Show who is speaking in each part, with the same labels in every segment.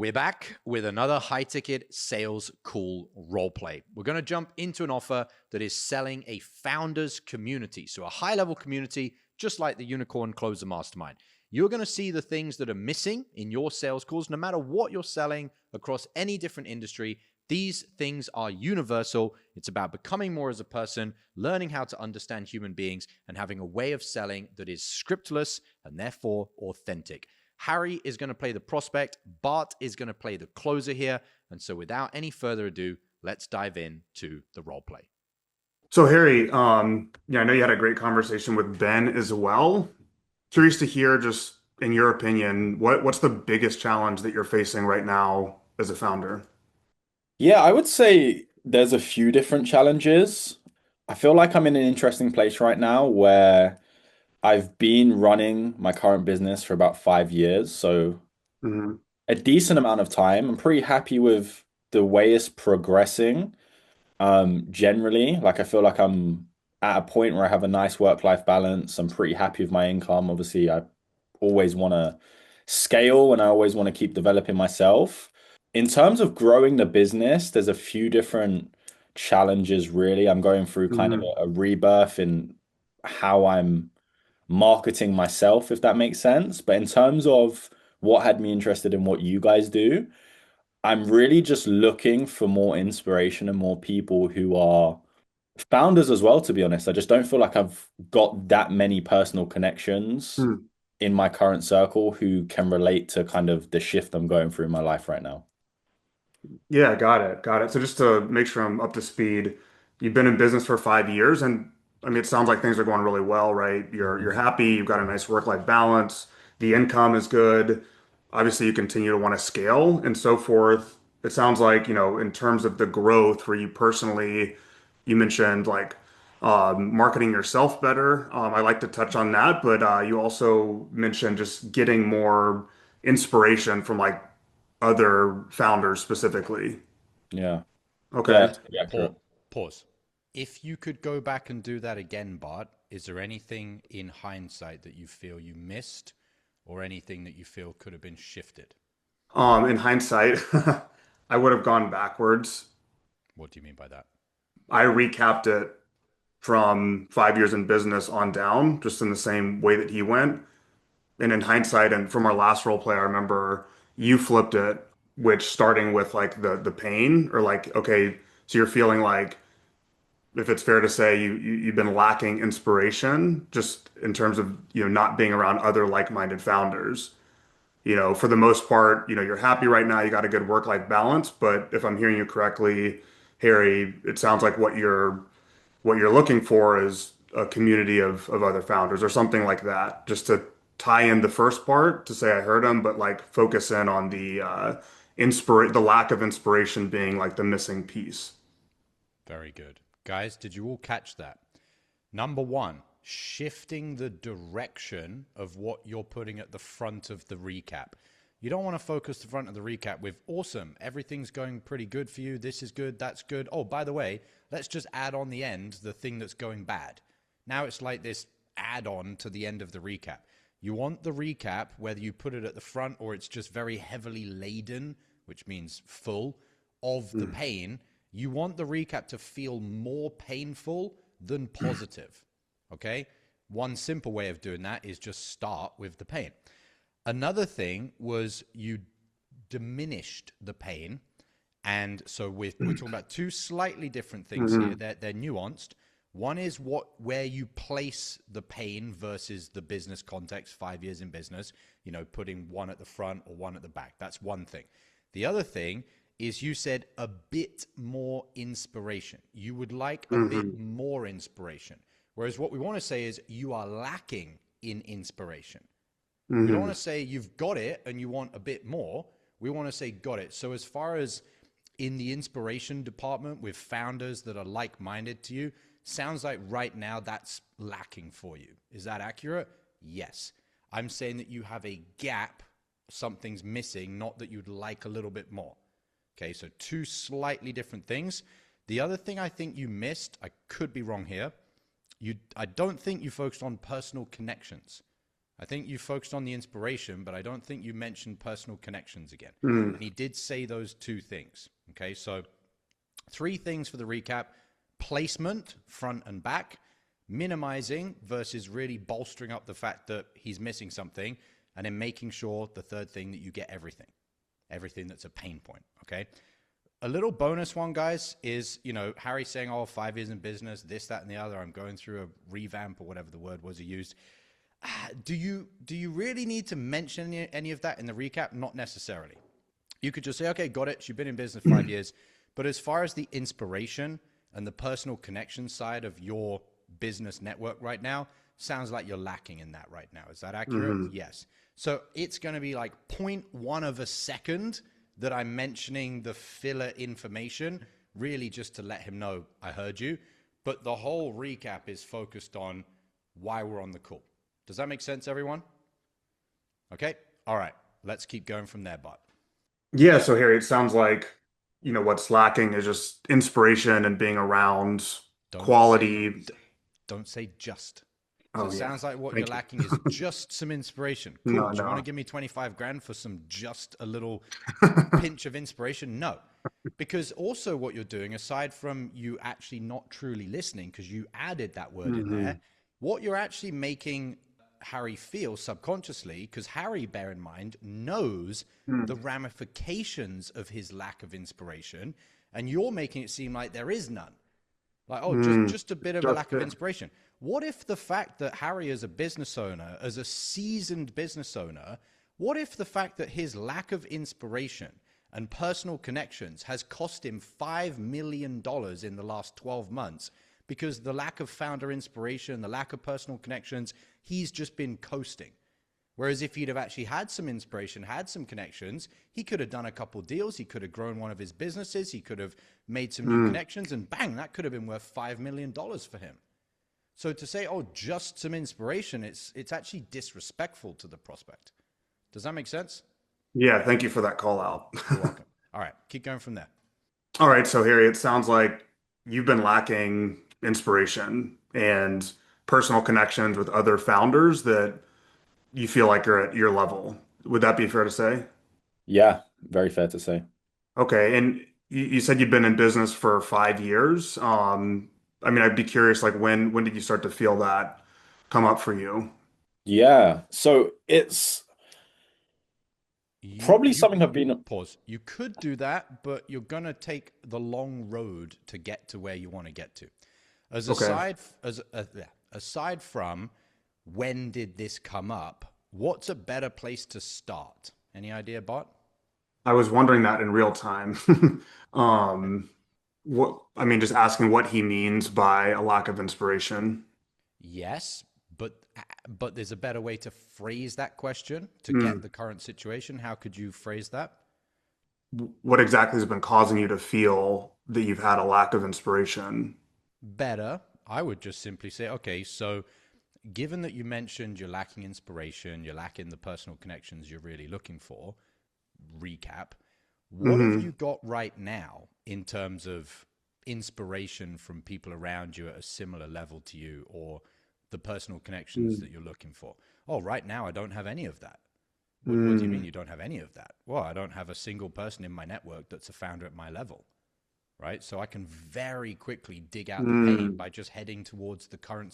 Speaker 1: We're back with another high-ticket sales call roleplay. We're going to jump into an offer that is selling a founders community. So a high-level community, just like the Unicorn Closer Mastermind. You're going to see the things that are missing in your sales calls, no matter what you're selling across any different industry. These things are universal. It's about becoming more as a person, learning how to understand human beings, and having a way of selling that is scriptless and therefore authentic. Harry is going to play the prospect. Bart is going to play the closer here. And so without any further ado, let's dive into the role play.
Speaker 2: So Harry, I know you had a great conversation with Ben as well. Curious to hear, just in your opinion, what's the biggest challenge that you're facing right now as a founder?
Speaker 3: Yeah, I would say there's a few different challenges. I feel like I'm in an interesting place right now where I've been running my current business for about 5 years, so
Speaker 2: Hmm.
Speaker 3: a decent amount of time. I'm pretty happy with the way it's progressing. Generally, like I feel like I'm at a point where I have a nice work-life balance. I'm pretty happy with my income. Obviously, I always want to scale and I always want to keep developing myself. In terms of growing the business, there's a few different challenges, really. I'm going through kind of
Speaker 2: Hmm.
Speaker 3: a rebirth in how I'm marketing myself, if that makes sense. But in terms of what had me interested in what you guys do, I'm really just looking for more inspiration and more people who are founders as well, to be honest. I just don't feel like I've got that many personal connections in my current circle who can relate to kind of the shift I'm going through in my life right now.
Speaker 2: Yeah, got it. Got it. So just to make sure I'm up to speed, you've been in business for 5 years, and I mean, it sounds like things are going really well, right? You're
Speaker 3: Mhm.
Speaker 2: happy, you've got a nice work-life balance, the income is good. Obviously, you continue to want to scale and so forth. It sounds like, in terms of the growth for you personally, you mentioned like marketing yourself better. I like to touch on that, but you also mentioned just getting more inspiration from like other founders specifically.
Speaker 3: Yeah. Yeah,
Speaker 2: Okay.
Speaker 3: that's pretty accurate.
Speaker 1: Pause. If you could go back and do that again, Bart, is there anything in hindsight that you feel you missed or anything that you feel could have been shifted?
Speaker 2: In hindsight, I would have gone backwards.
Speaker 1: What do you mean by that?
Speaker 2: I recapped it from 5 years in business on down, just in the same way that he went. And in hindsight, and from our last role play, I remember you flipped it, which starting with like the pain, or like, okay, so you're feeling like, if it's fair to say, you've been lacking inspiration just in terms of not being around other like-minded founders. For the most part, you're happy right now, you got a good work-life balance, but if I'm hearing you correctly, Harry, it sounds like what you're looking for is a community of other founders or something like that, just to tie in the first part to say I heard him, but like focus in on the lack of inspiration being like the missing piece.
Speaker 1: Very good. Guys, did you all catch that? Number one, shifting the direction of what you're putting at the front of the recap. You don't want to focus the front of the recap with awesome, everything's going pretty good for you, this is good, that's good. Oh, by the way, let's just add on the end the thing that's going bad. Now it's like this add on to the end of the recap. You want the recap, whether you put it at the front or it's just very heavily laden, which means full of the
Speaker 2: Mm.
Speaker 1: pain. You want the recap to feel more painful than positive. Okay? One simple way of doing that is just start with the pain. Another thing was you diminished the pain. And so we're talking about two slightly different things here.
Speaker 2: Mhm.
Speaker 1: They're nuanced. One is where you place the pain versus the business context, 5 years in business, putting one at the front or one at the back. That's one thing. The other thing is you said a bit more inspiration. You would like a bit
Speaker 2: Mhm.
Speaker 1: more inspiration. Whereas what we want to say is you are lacking in inspiration. We don't want
Speaker 2: Mhm.
Speaker 1: to say you've got it and you want a bit more. We want to say got it. So as far as in the inspiration department with founders that are like-minded to you, sounds like right now that's lacking for you. Is that accurate? Yes. I'm saying that you have a gap, something's missing, not that you'd like a little bit more. Okay, so two slightly different things. The other thing I think you missed, I could be wrong here, I don't think you focused on personal connections. I think you focused on the inspiration, but I don't think you mentioned personal connections again.
Speaker 2: Mm.
Speaker 1: And he did say those two things. Okay, so three things for the recap: placement, front and back, minimizing versus really bolstering up the fact that he's missing something, and then making sure, the third thing, that you get everything that's a pain point. Okay. A little bonus one, guys, is, Harry saying, oh, 5 years in business, this, that, and the other. I'm going through a revamp, or whatever the word was he used. Do you really need to mention any of that in the recap? Not necessarily. You could just say, okay, got it. She's been in business 5 years. But as far as the inspiration and the personal connection side of your business network right now, sounds like you're lacking in that right now. Is that accurate?
Speaker 2: Mm-hmm.
Speaker 1: Yes. So it's going to be like 0.1 of a second that I'm mentioning the filler information, really just to let him know I heard you. But the whole recap is focused on why we're on the call. Does that make sense, everyone? Okay. All right. Let's keep going from there, Bot.
Speaker 2: Yeah, so Harry, it sounds like, what's lacking is just inspiration and being around
Speaker 1: Don't say,
Speaker 2: quality.
Speaker 1: don't say just. So
Speaker 2: Oh
Speaker 1: it
Speaker 2: yeah.
Speaker 1: sounds like what you're
Speaker 2: Thank you.
Speaker 1: lacking is just some inspiration. Cool.
Speaker 2: No,
Speaker 1: Do you want to
Speaker 2: no.
Speaker 1: give me 25 grand for just a little pinch of inspiration? No. Because also what you're doing, aside from you actually not truly listening, because you added that word in
Speaker 2: Hmm.
Speaker 1: there, what you're actually making Harry feel subconsciously, because Harry, bear in mind, knows the ramifications of his lack of inspiration, and you're making it seem like there is none. Like, oh,
Speaker 2: Mm.
Speaker 1: just a bit of a
Speaker 2: Just
Speaker 1: lack of
Speaker 2: it.
Speaker 1: inspiration. What if the fact that Harry, as a business owner, as a seasoned business owner, what if the fact that his lack of inspiration and personal connections has cost him $5 million in the last 12 months, because the lack of founder inspiration, the lack of personal connections, he's just been coasting. Whereas if he'd have actually had some inspiration, had some connections, he could have done a couple deals. He could have grown one of his businesses. He could have made some new
Speaker 2: Mm.
Speaker 1: connections, and bang, that could have been worth $5 million for him. So to say, oh, just some inspiration, it's actually disrespectful to the prospect. Does that make sense?
Speaker 2: Yeah, thank you for that call out.
Speaker 1: You're welcome. All right, keep going from there.
Speaker 2: All right, so Harry, it sounds like you've been lacking inspiration and personal connections with other founders that you feel like are at your level. Would that be fair to say?
Speaker 3: Yeah, very fair to say.
Speaker 2: Okay, and you said you've been in business for 5 years. I mean, I'd be curious, like when did you start to feel that come up for you?
Speaker 3: Yeah. So it's
Speaker 1: You
Speaker 3: probably
Speaker 1: you
Speaker 3: something I've been,
Speaker 1: pause. You could do that, but you're gonna take the long road to get to where you want to get to. As
Speaker 2: Okay.
Speaker 1: aside yeah, aside from when did this come up, what's a better place to start? Any idea, Bot?
Speaker 2: I was wondering that in real time. I mean, just asking what he means by a lack of inspiration.
Speaker 1: Yes, but there's a better way to phrase that question to get
Speaker 2: Hmm.
Speaker 1: the current situation. How could you phrase that?
Speaker 2: What exactly has been causing you to feel that you've had a lack of inspiration?
Speaker 1: Better, I would just simply say, okay, so given that you mentioned you're lacking inspiration, you're lacking the personal connections you're really looking for, recap, what have
Speaker 2: Hmm.
Speaker 1: you got right now in terms of inspiration from people around you at a similar level to you, or the personal connections that you're looking for? Oh, right now I don't have any of that. What do you mean
Speaker 2: Hmm.
Speaker 1: you don't have any of that? Well, I don't have a single person in my network that's a founder at my level, right? So I can very quickly dig out the pain
Speaker 2: Hmm.
Speaker 1: by just heading towards the current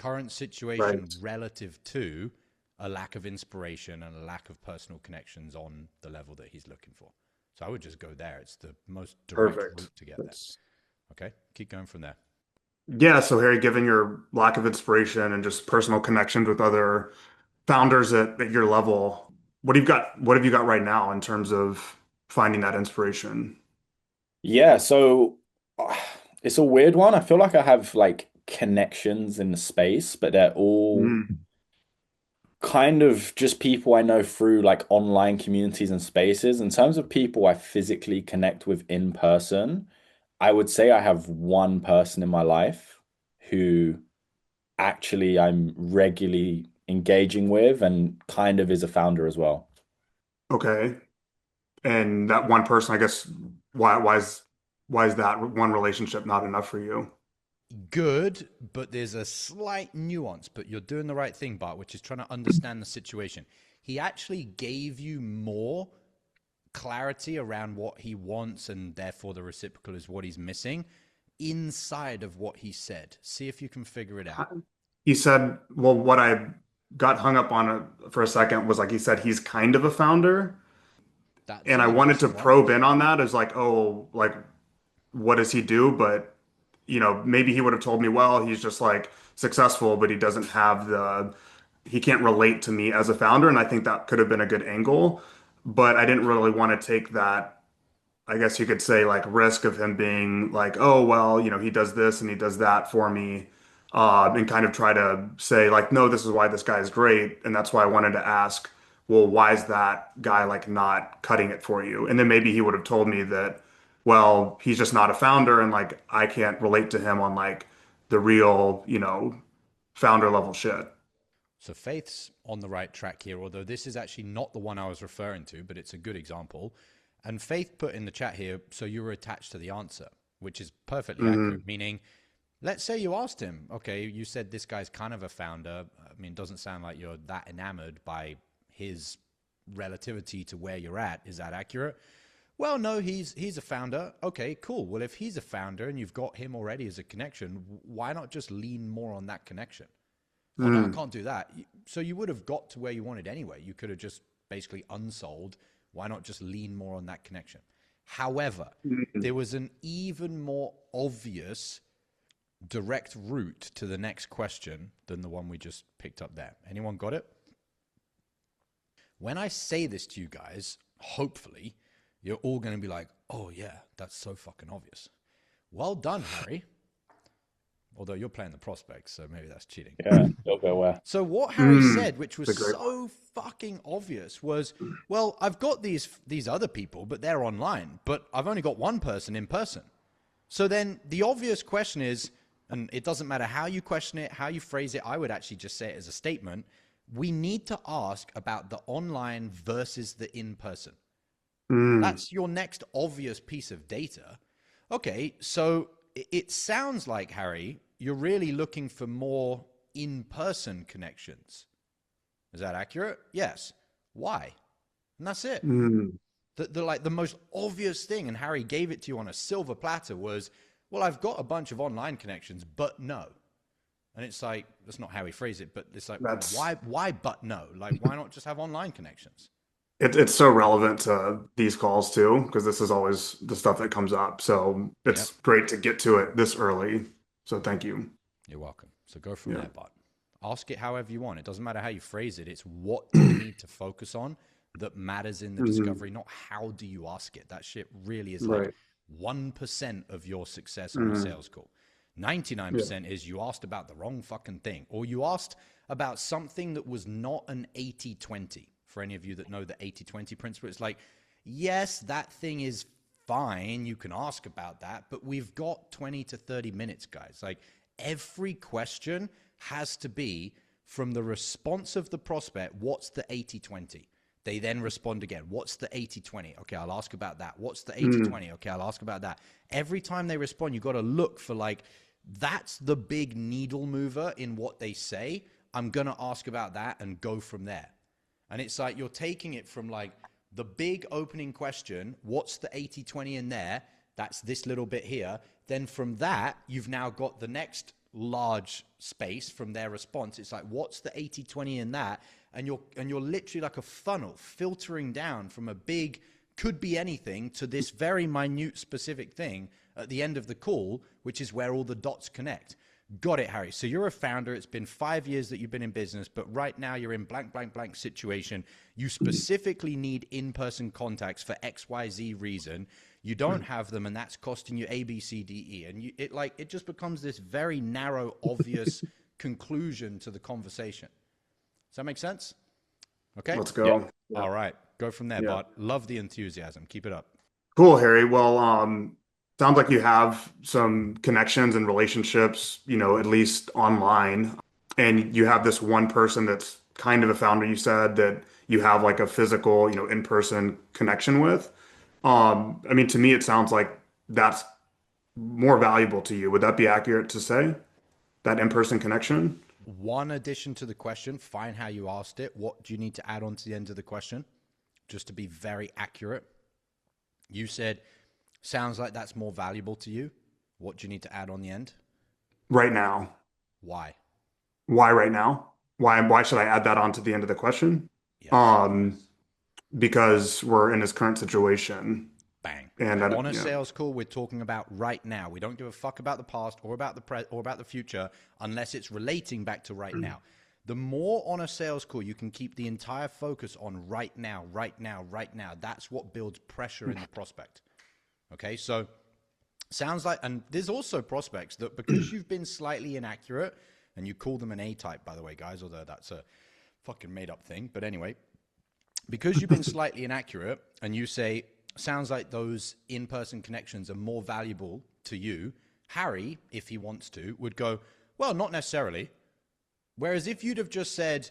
Speaker 2: Right.
Speaker 1: situation relative to a lack of inspiration and a lack of personal connections on the level that he's looking for. So I would just go there. It's the most direct
Speaker 2: Perfect.
Speaker 1: route to get there.
Speaker 2: That's
Speaker 1: Okay, keep going from there.
Speaker 2: Yeah, so Harry, given your lack of inspiration and just personal connections with other founders at your level, what have you got right now in terms of finding that inspiration?
Speaker 3: yeah. So it's a weird one. I feel like I have like connections in the space, but they're all
Speaker 2: Mm.
Speaker 3: kind of just people I know through like online communities and spaces. In terms of people I physically connect with in person, I would say I have one person in my life who actually I'm regularly engaging with and kind of is a founder as well.
Speaker 2: Okay. And that one person, I guess, why is that one relationship not enough for you?
Speaker 1: Good, but there's a slight nuance, but you're doing the right thing, Bart, which is trying to understand the situation. He actually gave you more clarity around what he wants, and therefore the reciprocal is what he's missing inside of what he said. See if you can figure it out.
Speaker 2: He said, well, what I got hung up on for a second was like he said he's kind of a founder.
Speaker 1: That's
Speaker 2: And
Speaker 1: an
Speaker 2: I wanted to
Speaker 1: interesting one.
Speaker 2: probe in on that as like, oh, like what does he do? But maybe he would have told me, well, he's just like successful, but he doesn't have he can't relate to me as a founder. And I think that could have been a good angle, but I didn't really want to take that, I guess you could say, like risk of him being like, oh, well, he does this and he does that for me. And kind of try to say like, no, this is why this guy is great. And that's why I wanted to ask, well, why is that guy like not cutting it for you? And then maybe he would have told me that, well, he's just not a founder and like I can't relate to him on like the real, founder level shit.
Speaker 1: So Faith's on the right track here, although this is actually not the one I was referring to, but it's a good example. And Faith put in the chat here, so you were attached to the answer, which is perfectly accurate, meaning let's say you asked him, okay, you said this guy's kind of a founder. I mean, it doesn't sound like you're that enamored by his relativity to where you're at. Is that accurate? Well, no, he's a founder. Okay, cool. Well, if he's a founder and you've got him already as a connection, why not just lean more on that connection? Oh, no, I
Speaker 2: Mm.
Speaker 1: can't do that. So you would have got to where you wanted anyway. You could have just basically unsold. Why not just lean more on that connection? However,
Speaker 2: Mm.
Speaker 1: there was an even more obvious direct route to the next question than the one we just picked up there. Anyone got it? When I say this to you guys, hopefully, you're all going to be like, oh, yeah, that's so fucking obvious. Well done, Harry. Although you're playing the prospects, so maybe that's cheating.
Speaker 3: Yeah, you'll go where.
Speaker 1: So what Harry
Speaker 2: Mm.
Speaker 1: said, which
Speaker 2: It's a
Speaker 1: was
Speaker 2: great one.
Speaker 1: so fucking obvious, was, well, I've got these other people, but they're online, but I've only got one person in person. So then the obvious question is, and it doesn't matter how you question it, how you phrase it, I would actually just say it as a statement. We need to ask about the online versus the in-person.
Speaker 2: Mm.
Speaker 1: That's your next obvious piece of data. Okay, so it sounds like, Harry, you're really looking for more in-person connections. Is that accurate? Yes. Why? And that's it.
Speaker 2: Mm.
Speaker 1: The most obvious thing, and Harry gave it to you on a silver platter, was, well, I've got a bunch of online connections, but no. And it's like, that's not how he phrased it, but it's like,
Speaker 2: That's
Speaker 1: why but no? Like, why not just have online connections?
Speaker 2: it's so relevant to these calls too, because this is always the stuff that comes up. So
Speaker 1: Yep.
Speaker 2: it's great to get to it this early. So thank you.
Speaker 1: You're welcome. So go from
Speaker 2: Yeah.
Speaker 1: there, bud. Ask it however you want. It doesn't matter how you phrase it. It's what do you need to focus on that matters in the
Speaker 2: Hmm.
Speaker 1: discovery, not how do you ask it. That shit really is like
Speaker 2: Right.
Speaker 1: 1% of your success on a
Speaker 2: Hmm.
Speaker 1: sales call.
Speaker 2: Yeah.
Speaker 1: 99% is you asked about the wrong fucking thing, or you asked about something that was not an 80-20. For any of you that know the 80-20 principle, it's like, yes, that thing is fine. You can ask about that, but we've got 20 to 30 minutes, guys. Like, every question has to be from the response of the prospect. What's the 80-20? They then respond again. What's the 80-20? Okay, I'll ask about that. What's the
Speaker 2: Mm.
Speaker 1: 80-20? Okay, I'll ask about that. Every time they respond, you got to look for like, that's the big needle mover in what they say. I'm going to ask about that and go from there. And it's like you're taking it from like the big opening question, what's the 80-20 in there? That's this little bit here. Then from that, you've now got the next large space from their response. It's like, what's the 80-20 in that? And you're literally like a funnel filtering down from a big, could be anything, to this very minute specific thing at the end of the call, which is where all the dots connect. Got it, Harry. So you're a founder. It's been 5 years that you've been in business, but right now you're in blank, blank, blank situation. You specifically need in-person contacts for XYZ reason. You don't have them, and that's costing you A, B, C, D, E. And it just becomes this very narrow, obvious conclusion to the conversation. Does that make sense? Okay.
Speaker 2: Let's
Speaker 3: Yeah.
Speaker 2: go. Yeah.
Speaker 1: All right. Go from there,
Speaker 2: Yeah.
Speaker 1: Bart. Love the enthusiasm. Keep it up.
Speaker 2: Cool, Harry. Well, sounds like you have some connections and relationships, at least online. And you have this one person that's kind of a founder, you said, that you have like a physical, in-person connection with. I mean, to me, it sounds like that's more valuable to you? Would that be accurate to say? That in-person connection?
Speaker 1: One addition to the question, find how you asked it. What do you need to add on to the end of the question? Just to be very accurate. You said, sounds like that's more valuable to you. What do you need to add on the end?
Speaker 2: Right now.
Speaker 1: Why?
Speaker 2: Why right now? Why should I add that on to the end of the question?
Speaker 1: Yes.
Speaker 2: Um, because we're in his current situation.
Speaker 1: Bang.
Speaker 2: And that,
Speaker 1: On a
Speaker 2: yeah.
Speaker 1: sales call, we're talking about right now. We don't give a fuck about the past or about the future unless it's relating back to right now. The more on a sales call you can keep the entire focus on right now, right now, right now, that's what builds pressure in the prospect. Okay, so sounds like, and there's also prospects that because you've been slightly inaccurate, and you call them an A-type, by the way, guys, although that's a fucking made up thing. But anyway, because you've been slightly inaccurate and you say, sounds like those in-person connections are more valuable to you, Harry, if he wants to, would go, well, not necessarily. Whereas if you'd have just said,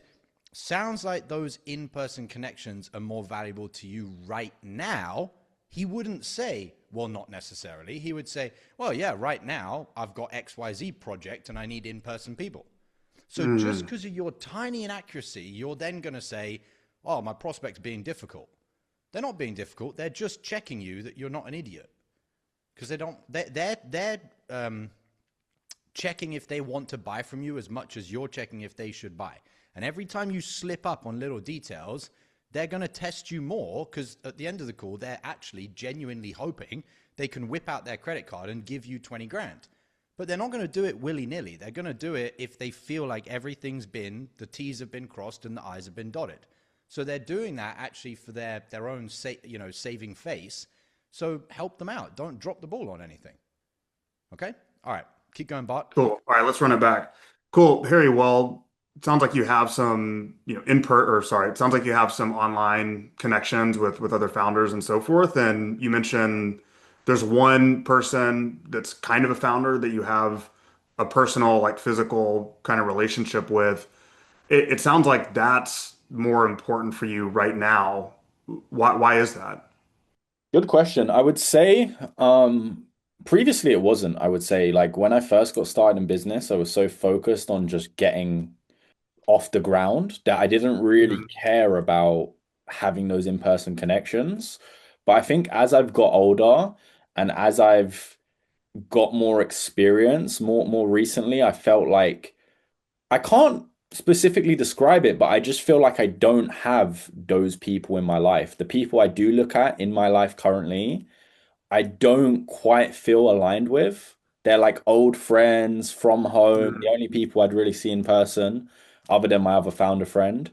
Speaker 1: sounds like those in-person connections are more valuable to you right now, he wouldn't say, well, not necessarily. He would say, well, yeah, right now I've got XYZ project and I need in-person people. So just because of your tiny inaccuracy, you're then going to say, oh, my prospect's being difficult. They're not being difficult. They're just checking you that you're not an idiot. Because they're checking if they want to buy from you as much as you're checking if they should buy. And every time you slip up on little details, they're going to test you more because at the end of the call, they're actually genuinely hoping they can whip out their credit card and give you 20 grand. But they're not going to do it willy-nilly. They're going to do it if they feel like everything's been, the T's have been crossed and the I's have been dotted. So they're doing that actually for their own saving face. So help them out. Don't drop the ball on anything. Okay? All right. Keep going, Bart.
Speaker 2: Cool. All right, let's run it back. Cool. Harry, well, it sounds like you have some, it sounds like you have some online connections with other founders and so forth. And you mentioned there's one person that's kind of a founder that you have a personal, like physical kind of relationship with. It sounds like that's more important for you right now. Why is that?
Speaker 3: Good question. I would say, previously it wasn't. I would say, like when I first got started in business, I was so focused on just getting off the ground that I didn't really
Speaker 2: Mhm.
Speaker 3: care about having those in-person connections. But I think as I've got older and as I've got more experience, more recently, I felt like I can't specifically describe it, but I just feel like I don't have those people in my life. The people I do look at in my life currently, I don't quite feel aligned with. They're like old friends from home, the
Speaker 2: Mhm.
Speaker 3: only people I'd really see in person, other than my other founder friend.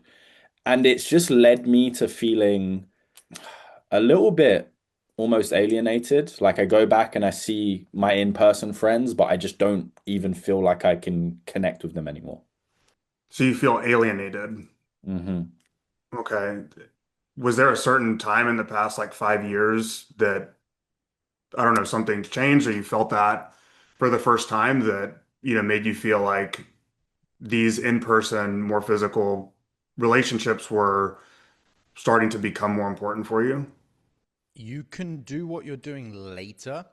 Speaker 3: And it's just led me to feeling a little bit almost alienated. Like I go back and I see my in-person friends, but I just don't even feel like I can connect with them anymore.
Speaker 2: So you feel alienated.
Speaker 3: Hmm.
Speaker 2: Okay. Was there a certain time in the past, like 5 years, that I don't know, something's changed, or you felt that for the first time that, made you feel like these in-person, more physical relationships were starting to become more important for you?
Speaker 1: You can do what you're doing later,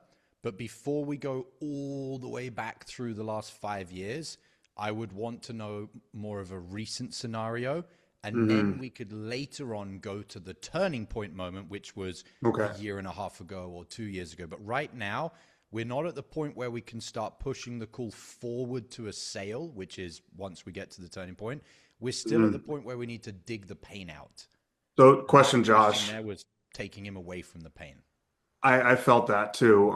Speaker 1: but before we go all the way back through the last 5 years, I would want to know more of a recent scenario. And then
Speaker 2: Hmm.
Speaker 1: we could later on go to the turning point moment, which was a
Speaker 2: Okay.
Speaker 1: year and a half ago or 2 years ago. But right now, we're not at the point where we can start pushing the call forward to a sale, which is once we get to the turning point. We're still at the
Speaker 2: Mhm.
Speaker 1: point where we need to dig the pain out.
Speaker 2: So,
Speaker 1: My
Speaker 2: question,
Speaker 1: question
Speaker 2: Josh.
Speaker 1: there was taking him away from the pain.
Speaker 2: I felt that too.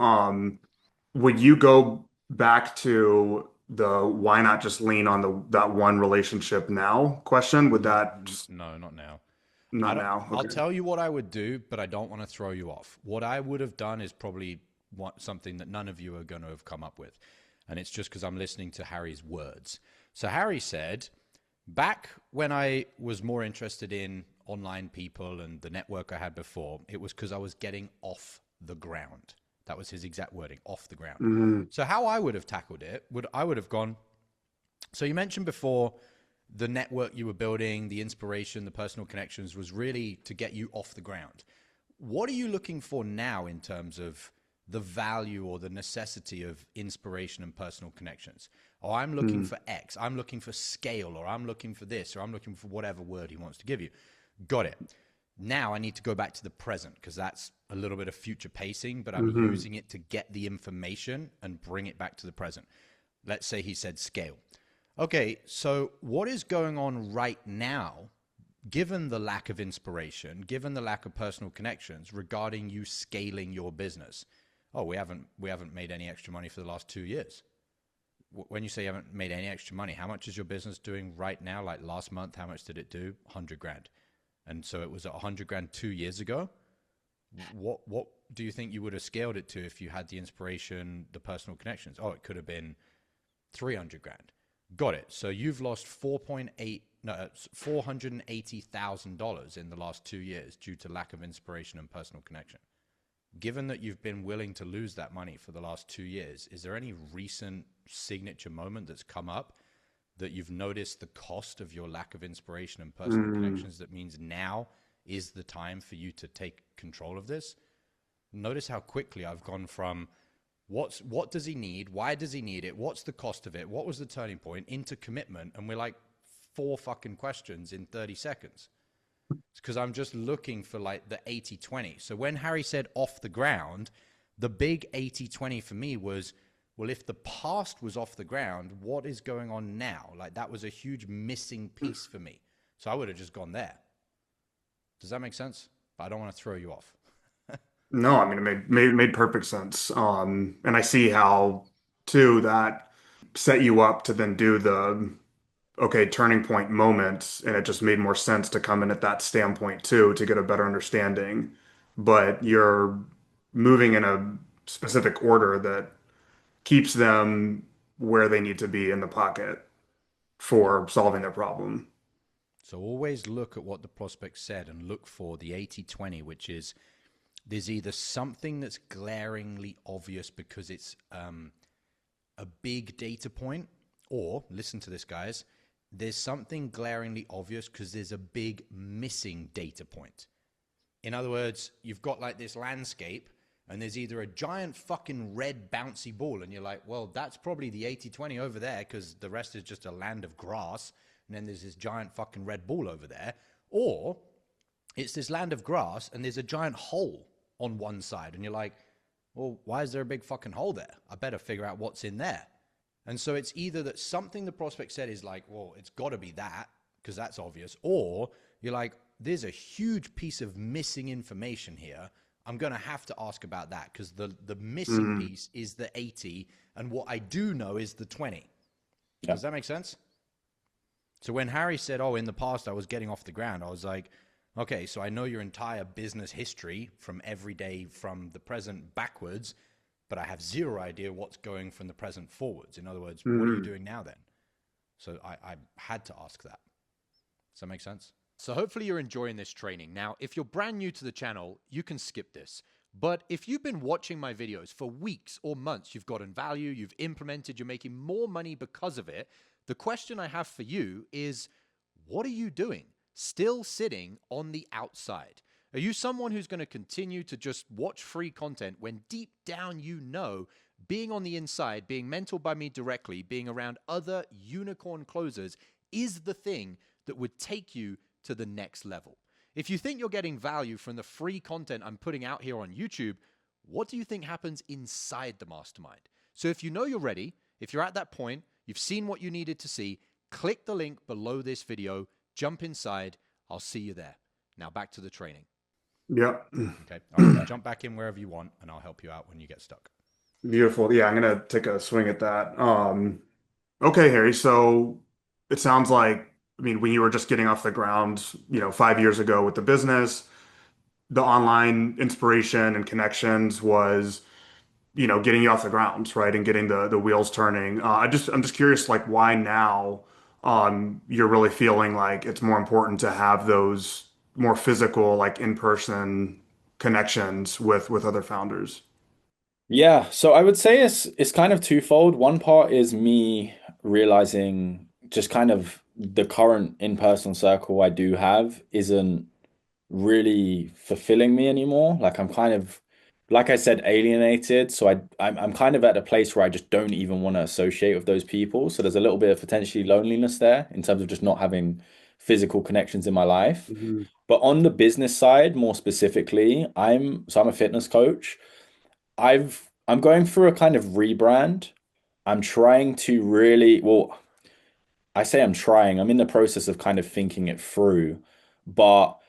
Speaker 2: Would you go back to the why not just lean on that one relationship now question? Would that just
Speaker 1: No, not now. I
Speaker 2: not
Speaker 1: don't.
Speaker 2: now?
Speaker 1: I'll
Speaker 2: Okay.
Speaker 1: tell you what I would do, but I don't want to throw you off. What I would have done is probably something that none of you are going to have come up with, and it's just because I'm listening to Harry's words. So Harry said, back when I was more interested in online people and the network I had before, it was because I was getting off the ground. That was his exact wording, off the ground.
Speaker 2: Hmm.
Speaker 1: So how I would have tackled it I would have gone. So you mentioned before the network you were building, the inspiration, the personal connections was really to get you off the ground. What are you looking for now in terms of the value or the necessity of inspiration and personal connections. Oh, I'm looking
Speaker 2: Mm.
Speaker 1: for X, I'm looking for scale, or I'm looking for this, or I'm looking for whatever word he wants to give you. Got it. Now I need to go back to the present because that's a little bit of future pacing, but I'm
Speaker 2: Mm-hmm.
Speaker 1: using it to get the information and bring it back to the present. Let's say he said scale. Okay, so what is going on right now, given the lack of inspiration, given the lack of personal connections regarding you scaling your business? Oh, we haven't made any extra money for the last 2 years. When you say you haven't made any extra money, how much is your business doing right now? Like last month, how much did it do? 100 grand. And so it was at 100 grand 2 years ago. What do you think you would have scaled it to if you had the inspiration, the personal connections? Oh, it could have been 300 grand. Got it. So you've lost $480,000 in the last 2 years due to lack of inspiration and personal connection. Given that you've been willing to lose that money for the last 2 years, is there any recent signature moment that's come up that you've noticed the cost of your lack of inspiration and personal connections that means now is the time for you to take control of this? Notice how quickly I've gone from what does he need? Why does he need it? What's the cost of it? What was the turning point into commitment? And we're like 4 fucking questions in 30 seconds. It's because I'm just looking for like the 80-20. So when Harry said off the ground, the big 80-20 for me was, well, if the past was off the ground, what is going on now? Like that was a huge missing piece for me. So I would have just gone there. Does that make sense? But I don't want to throw you off.
Speaker 2: No, I mean it made perfect sense. And I see how too that set you up to then do the okay turning point moments, and it just made more sense to come in at that standpoint too to get a better understanding. But you're moving in a specific order that keeps them where they need to be in the pocket
Speaker 1: Yep.
Speaker 2: for solving their problem.
Speaker 1: So always look at what the prospect said and look for the 80-20, which is there's either something that's glaringly obvious because it's a big data point, or listen to this, guys, there's something glaringly obvious because there's a big missing data point. In other words, you've got like this landscape and there's either a giant fucking red bouncy ball and you're like, well, that's probably the 80-20 over there because the rest is just a land of grass. And then there's this giant fucking red ball over there. Or it's this land of grass and there's a giant hole on one side. And you're like, well, why is there a big fucking hole there? I better figure out what's in there. And so it's either that something the prospect said is like, well, it's got to be that because that's obvious. Or you're like, there's a huge piece of missing information here. I'm going to have to ask about that because the missing
Speaker 2: Mm.
Speaker 1: piece is the 80 and what I do know is the 20.
Speaker 3: Yeah.
Speaker 1: Does that make sense? So when Harry said, oh, in the past I was getting off the ground, I was like, okay, so I know your entire business history from every day from the present backwards, but I have zero idea what's going from the present forwards. In other words, what are you
Speaker 2: Mm.
Speaker 1: doing now then? So I had to ask that. Does that make sense? So hopefully you're enjoying this training. Now, if you're brand new to the channel, you can skip this. But if you've been watching my videos for weeks or months, you've gotten value, you've implemented, you're making more money because of it, the question I have for you is, what are you doing? Still sitting on the outside? Are you someone who's going to continue to just watch free content when deep down you know being on the inside, being mentored by me directly, being around other unicorn closers is the thing that would take you to the next level? If you think you're getting value from the free content I'm putting out here on YouTube, what do you think happens inside the mastermind? So if you know you're ready, if you're at that point, you've seen what you needed to see, click the link below this video, jump inside. I'll see you there. Now back to the training.
Speaker 2: Yep.
Speaker 1: Okay. All right. Jump back in wherever you want and I'll help you out when you get stuck.
Speaker 2: Beautiful. Yeah, I'm gonna take a swing at that. Okay, Harry. So it sounds like, I mean, when you were just getting off the ground, 5 years ago with the business, the online inspiration and connections was, getting you off the ground, right? And getting the wheels turning. I'm just curious, like, why now, you're really feeling like it's more important to have those more physical, like in-person connections with other founders.
Speaker 3: Yeah, so I would say it's kind of twofold. One part is me realizing just kind of the current in-person circle I do have isn't really fulfilling me anymore. Like I'm kind of like I said, alienated. So I'm kind of at a place where I just don't even want to associate with those people. So there's a little bit of potentially loneliness there in terms of just not having physical connections in my life.
Speaker 2: Mhm.
Speaker 3: But on the business side, more specifically, I'm a fitness coach. I'm going through a kind of rebrand. I'm trying to really, well, I say I'm trying. I'm in the process of kind of thinking it through. But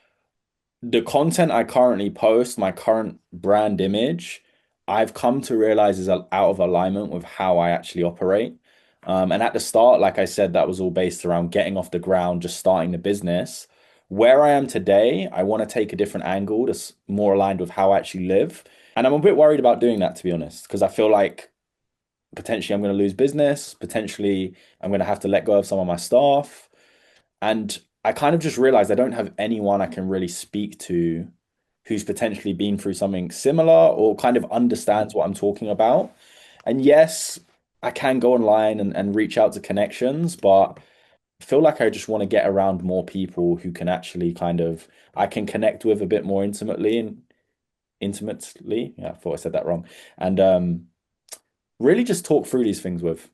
Speaker 3: the content I currently post, my current brand image, I've come to realize is out of alignment with how I actually operate. And at the start, like I said, that was all based around getting off the ground, just starting the business. Where I am today, I want to take a different angle that's more aligned with how I actually live. And I'm a bit worried about doing that, to be honest, because I feel like potentially I'm going to lose business. Potentially, I'm going to have to let go of some of my staff. And I kind of just realized I don't have anyone I can really speak to who's potentially been through something similar or kind of understands what I'm talking about. And yes, I can go online and reach out to connections, but I feel like I just want to get around more people who can actually kind of I can connect with a bit more intimately. Yeah, I thought I said that wrong. And really just talk through these things with.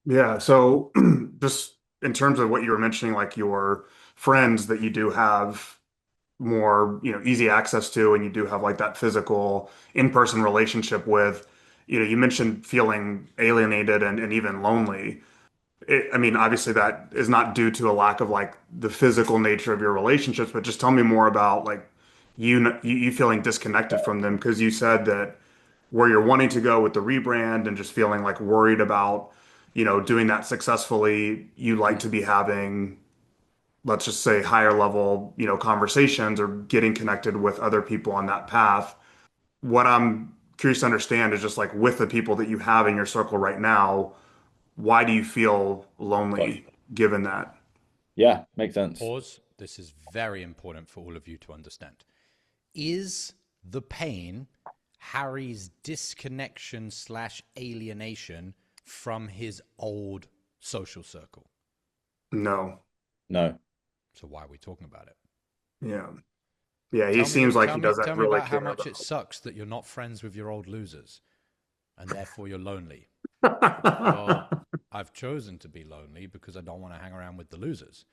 Speaker 2: Yeah. So just in terms of what you were mentioning, like your friends that you do have more, easy access to, and you do have like that physical in-person relationship with, you mentioned feeling alienated and even lonely. I mean, obviously that is not due to a lack of like the physical nature of your relationships, but just tell me more about like you feeling disconnected from them because you said that where you're wanting to go with the rebrand and just feeling like worried about, doing that successfully, you like to be having, let's just say, higher level, conversations or getting connected with other people on that path. What I'm curious to understand is just like with the people that you have in your circle right now, why do you feel
Speaker 3: Got you.
Speaker 2: lonely given that?
Speaker 3: Yeah, makes sense.
Speaker 1: Pause. This is very important for all of you to understand. Is the pain Harry's disconnection slash alienation from his old social circle?
Speaker 2: No.
Speaker 3: No.
Speaker 1: So why are we talking about it?
Speaker 2: Yeah. Yeah, he seems like he doesn't
Speaker 1: Tell me
Speaker 2: really
Speaker 1: about how
Speaker 2: care
Speaker 1: much it sucks that you're not friends with your old losers and therefore you're lonely.
Speaker 2: about.
Speaker 1: Well, I've chosen to be lonely because I don't want to hang around with the losers.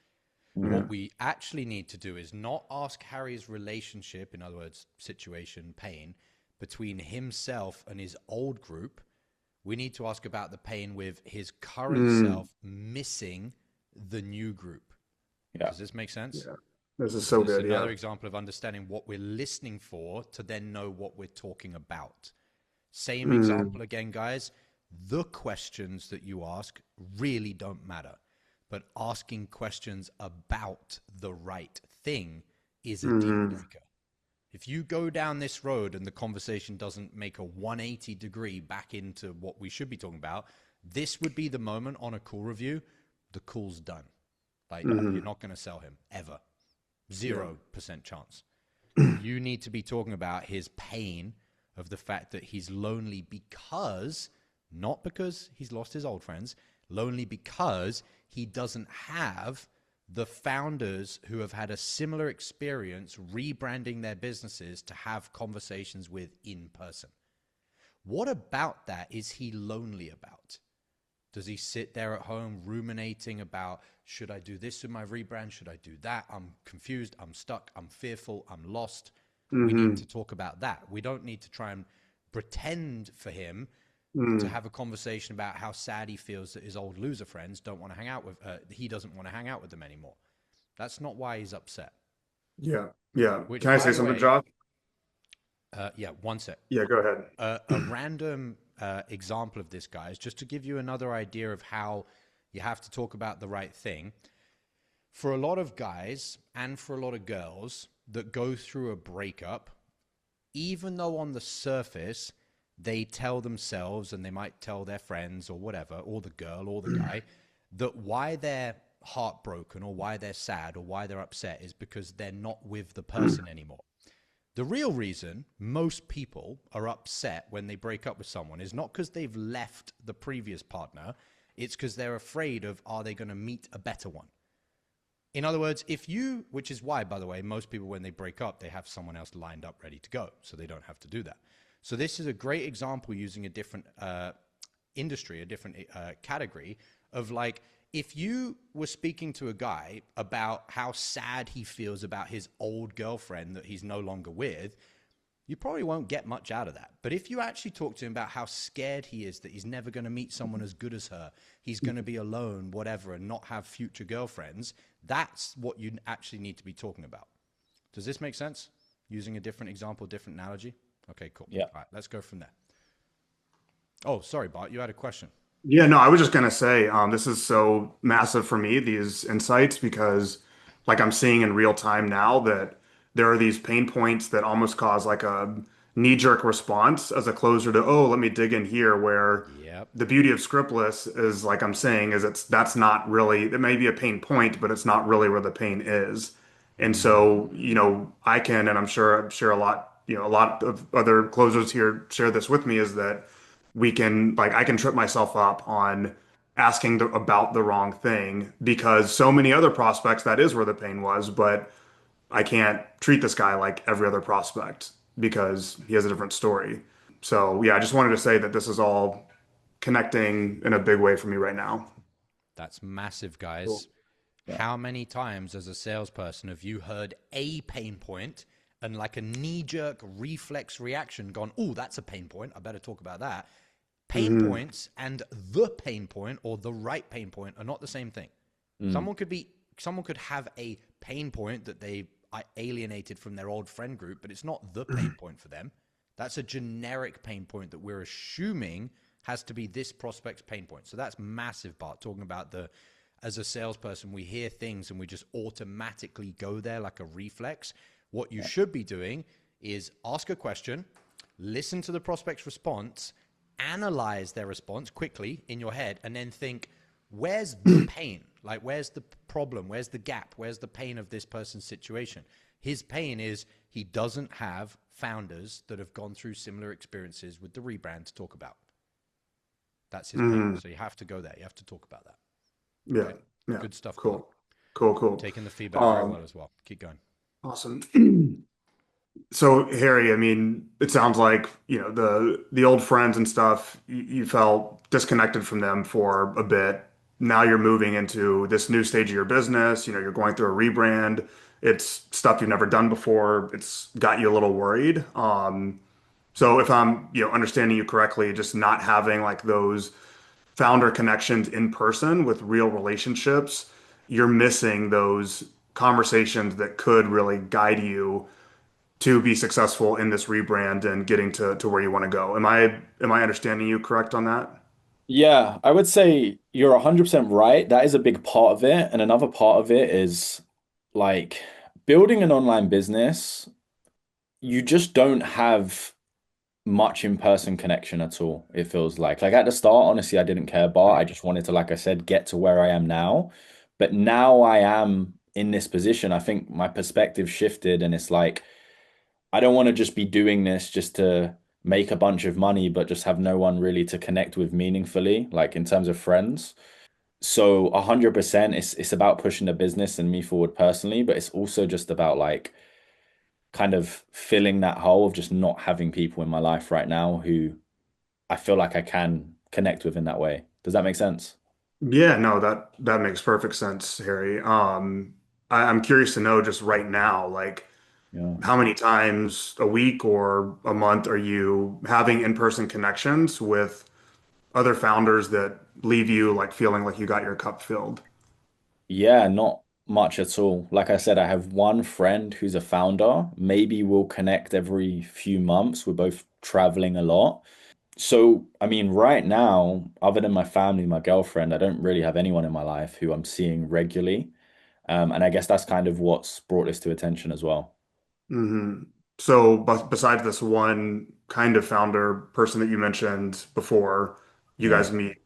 Speaker 2: Yeah.
Speaker 1: What we actually need to do is not ask Harry's relationship, in other words, situation, pain, between himself and his old group. We need to ask about the pain with his current
Speaker 2: Mm,
Speaker 1: self missing the new group.
Speaker 3: Yeah.
Speaker 1: Does this make sense?
Speaker 2: yeah. This is
Speaker 1: So
Speaker 2: so
Speaker 1: this is
Speaker 2: good.
Speaker 1: another
Speaker 2: Yeah.
Speaker 1: example of understanding what we're listening for to then know what we're talking about. Same
Speaker 2: Mm,
Speaker 1: example again, guys. The questions that you ask really don't matter, but asking questions about the right thing is a deal
Speaker 2: mm,
Speaker 1: breaker. If you go down this road and the conversation doesn't make a 180-degree back into what we should be talking about, this would be the moment on a call review. The call's done. Like, you're
Speaker 2: mm.
Speaker 1: not going to sell him ever.
Speaker 2: Yeah.
Speaker 1: 0% chance. You need to be talking about his pain of the fact that he's lonely because, not because he's lost his old friends, lonely because he doesn't have the founders who have had a similar experience rebranding their businesses to have conversations with in person. What about that is he lonely about? Does he sit there at home ruminating about, should I do this with my rebrand? Should I do that? I'm confused. I'm stuck. I'm fearful. I'm lost. We need
Speaker 2: Hmm.
Speaker 1: to talk about that. We don't need to try and pretend for him to
Speaker 2: Mm.
Speaker 1: have a conversation about how sad he feels that his old loser friends don't want to hang out with, he doesn't want to hang out with them anymore. That's not why he's upset.
Speaker 2: Yeah. Yeah.
Speaker 1: Which,
Speaker 2: Can I
Speaker 1: by
Speaker 2: say
Speaker 1: the
Speaker 2: something,
Speaker 1: way,
Speaker 2: Josh?
Speaker 1: yeah, one sec.
Speaker 2: Yeah, go ahead.
Speaker 1: A random example of this, guys, just to give you another idea of how you have to talk about the right thing. For a lot of guys and for a lot of girls that go through a breakup, even though on the surface they tell themselves and they might tell their friends or whatever, or the girl or the guy, that why they're heartbroken or why they're sad or why they're upset is because they're not with the person anymore. The real reason most people are upset when they break up with someone is not because they've left the previous partner. It's because they're afraid of, are they going to meet a better one? In other words, if you, which is why, by the way, most people, when they break up, they have someone else lined up ready to go. So they don't have to do that. So this is a great example using a different industry, a different category of like, if you were speaking to a guy about how sad he feels about his old girlfriend that he's no longer with, you probably won't get much out of that. But if you actually talk to him about how scared he is that he's never going to meet someone as good as her, he's going to be alone, whatever, and not have future girlfriends, that's what you actually need to be talking about. Does this make sense? Using a different example, different analogy? Okay, cool.
Speaker 3: Yeah.
Speaker 1: All right, let's go from there. Oh, sorry, Bart, you had a question.
Speaker 2: Yeah, no, I was just gonna say, this is so massive for me, these insights, because like I'm seeing in real time now that there are these pain points that almost cause like a knee-jerk response as a closer to, oh, let me dig in here, where
Speaker 1: Yep.
Speaker 2: the beauty of scriptless is like I'm saying, is that's not really, it may be a pain point, but it's not really where the pain is. And
Speaker 1: Mm-hmm.
Speaker 2: so, I can, and I'm sure a lot, a lot of other closers here share this with me, is that we can like I can trip myself up on asking about the wrong thing because so many other prospects that is where the pain was, but I can't treat this guy like every other prospect because he has a different story. So yeah, I just wanted to say that this is all connecting in a big way for me right now.
Speaker 1: That's massive,
Speaker 3: Cool.
Speaker 1: guys.
Speaker 3: Yeah.
Speaker 1: How many times as a salesperson have you heard a pain point and like a knee jerk reflex reaction gone, oh, that's a pain point. I better talk about that. Pain
Speaker 2: Hmm.
Speaker 1: points and the pain point or the right pain point are not the same thing.
Speaker 3: Mm.
Speaker 1: Someone could have a pain point that they alienated from their old friend group, but it's not the pain point for them. That's a generic pain point that we're assuming has to be this prospect's pain point. So that's massive, Bart, talking about as a salesperson, we hear things and we just automatically go there like a reflex. What you should be doing is ask a question, listen to the prospect's response, analyze their response quickly in your head, and then think, where's the pain? Like, where's the problem? Where's the gap? Where's the pain of this person's situation? His pain is he doesn't have founders that have gone through similar experiences with the rebrand to talk about. That's his pain.
Speaker 2: Hmm.
Speaker 1: So you have to go there. You have to talk about that.
Speaker 2: Yeah,
Speaker 1: Okay.
Speaker 2: yeah,
Speaker 1: Good stuff, Bart.
Speaker 2: cool, cool, cool.
Speaker 1: Taking the feedback very
Speaker 2: Um,
Speaker 1: well as well. Keep going.
Speaker 2: awesome. So Harry, I mean, it sounds like, the old friends and stuff, you felt disconnected from them for a bit. Now you're moving into this new stage of your business, you're going through a rebrand. It's stuff you've never done before. It's got you a little worried. So if I'm, understanding you correctly, just not having like those founder connections in person with real relationships, you're missing those conversations that could really guide you to be successful in this rebrand and getting to where you want to go. Am I understanding you correct on that?
Speaker 3: Yeah, I would say you're 100% right. That is a big part of it. And another part of it is like building an online business, you just don't have much in-person connection at all, it feels like. Like at the start, honestly, I didn't care about. I just wanted to, like I said, get to where I am now. But now I am in this position. I think my perspective shifted and it's like I don't want to just be doing this just to make a bunch of money, but just have no one really to connect with meaningfully, like in terms of friends. So 100% it's about pushing the business and me forward personally, but it's also just about like kind of filling that hole of just not having people in my life right now who I feel like I can connect with in that way. Does that make sense?
Speaker 2: Yeah, no, that makes perfect sense, Harry. I'm curious to know just right now, like
Speaker 3: Yeah.
Speaker 2: how many times a week or a month are you having in-person connections with other founders that leave you like feeling like you got your cup filled?
Speaker 3: Yeah, not much at all. Like I said, I have one friend who's a founder. Maybe we'll connect every few months. We're both traveling a lot. So, I mean, right now, other than my family, my girlfriend, I don't really have anyone in my life who I'm seeing regularly. And I guess that's kind of what's brought this to attention as well.
Speaker 2: Hmm. So, but besides this one kind of founder person that you mentioned before, you
Speaker 3: Yeah.
Speaker 2: guys meet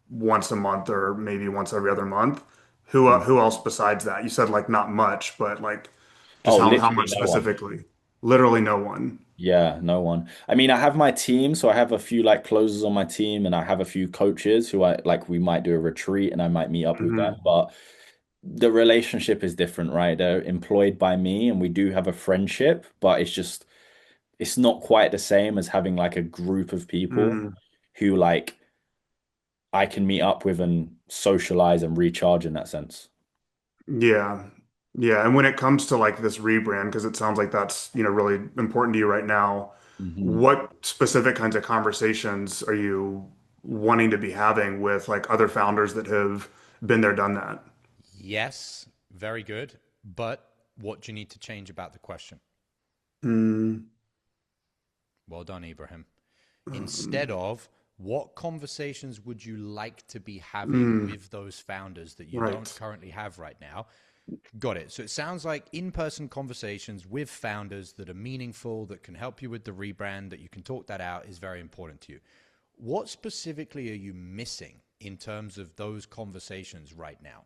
Speaker 2: once a month or maybe once every other month.
Speaker 3: Mm.
Speaker 2: Who else besides that? You said like not much, but like just
Speaker 3: Oh,
Speaker 2: how
Speaker 3: literally
Speaker 2: much
Speaker 3: no one.
Speaker 2: specifically? Literally no one.
Speaker 3: Yeah, no one. I mean, I have my team, so I have a few like closers on my team, and I have a few coaches who I like. We might do a retreat, and I might meet up with them.
Speaker 2: Hmm.
Speaker 3: But the relationship is different, right? They're employed by me and we do have a friendship, but it's not quite the same as having like a group of people
Speaker 2: Mm,
Speaker 3: who like I can meet up with and socialize and recharge in that sense.
Speaker 2: yeah. Yeah. And when it comes to like this rebrand, because it sounds like that's, really important to you right now,
Speaker 3: Hmm.
Speaker 2: what specific kinds of conversations are you wanting to be having with like other founders that have been there, done that?
Speaker 1: Yes, very good. But what do you need to change about the question?
Speaker 2: Mm,
Speaker 1: Well done, Ibrahim. Instead
Speaker 2: um,
Speaker 1: of what conversations would you like to be having
Speaker 2: mm,
Speaker 1: with those founders that you don't
Speaker 2: right.
Speaker 1: currently have right now? Got it. So it sounds like in person conversations with founders that are meaningful, that can help you with the rebrand, that you can talk that out is very important to you. What specifically are you missing in terms of those conversations right now?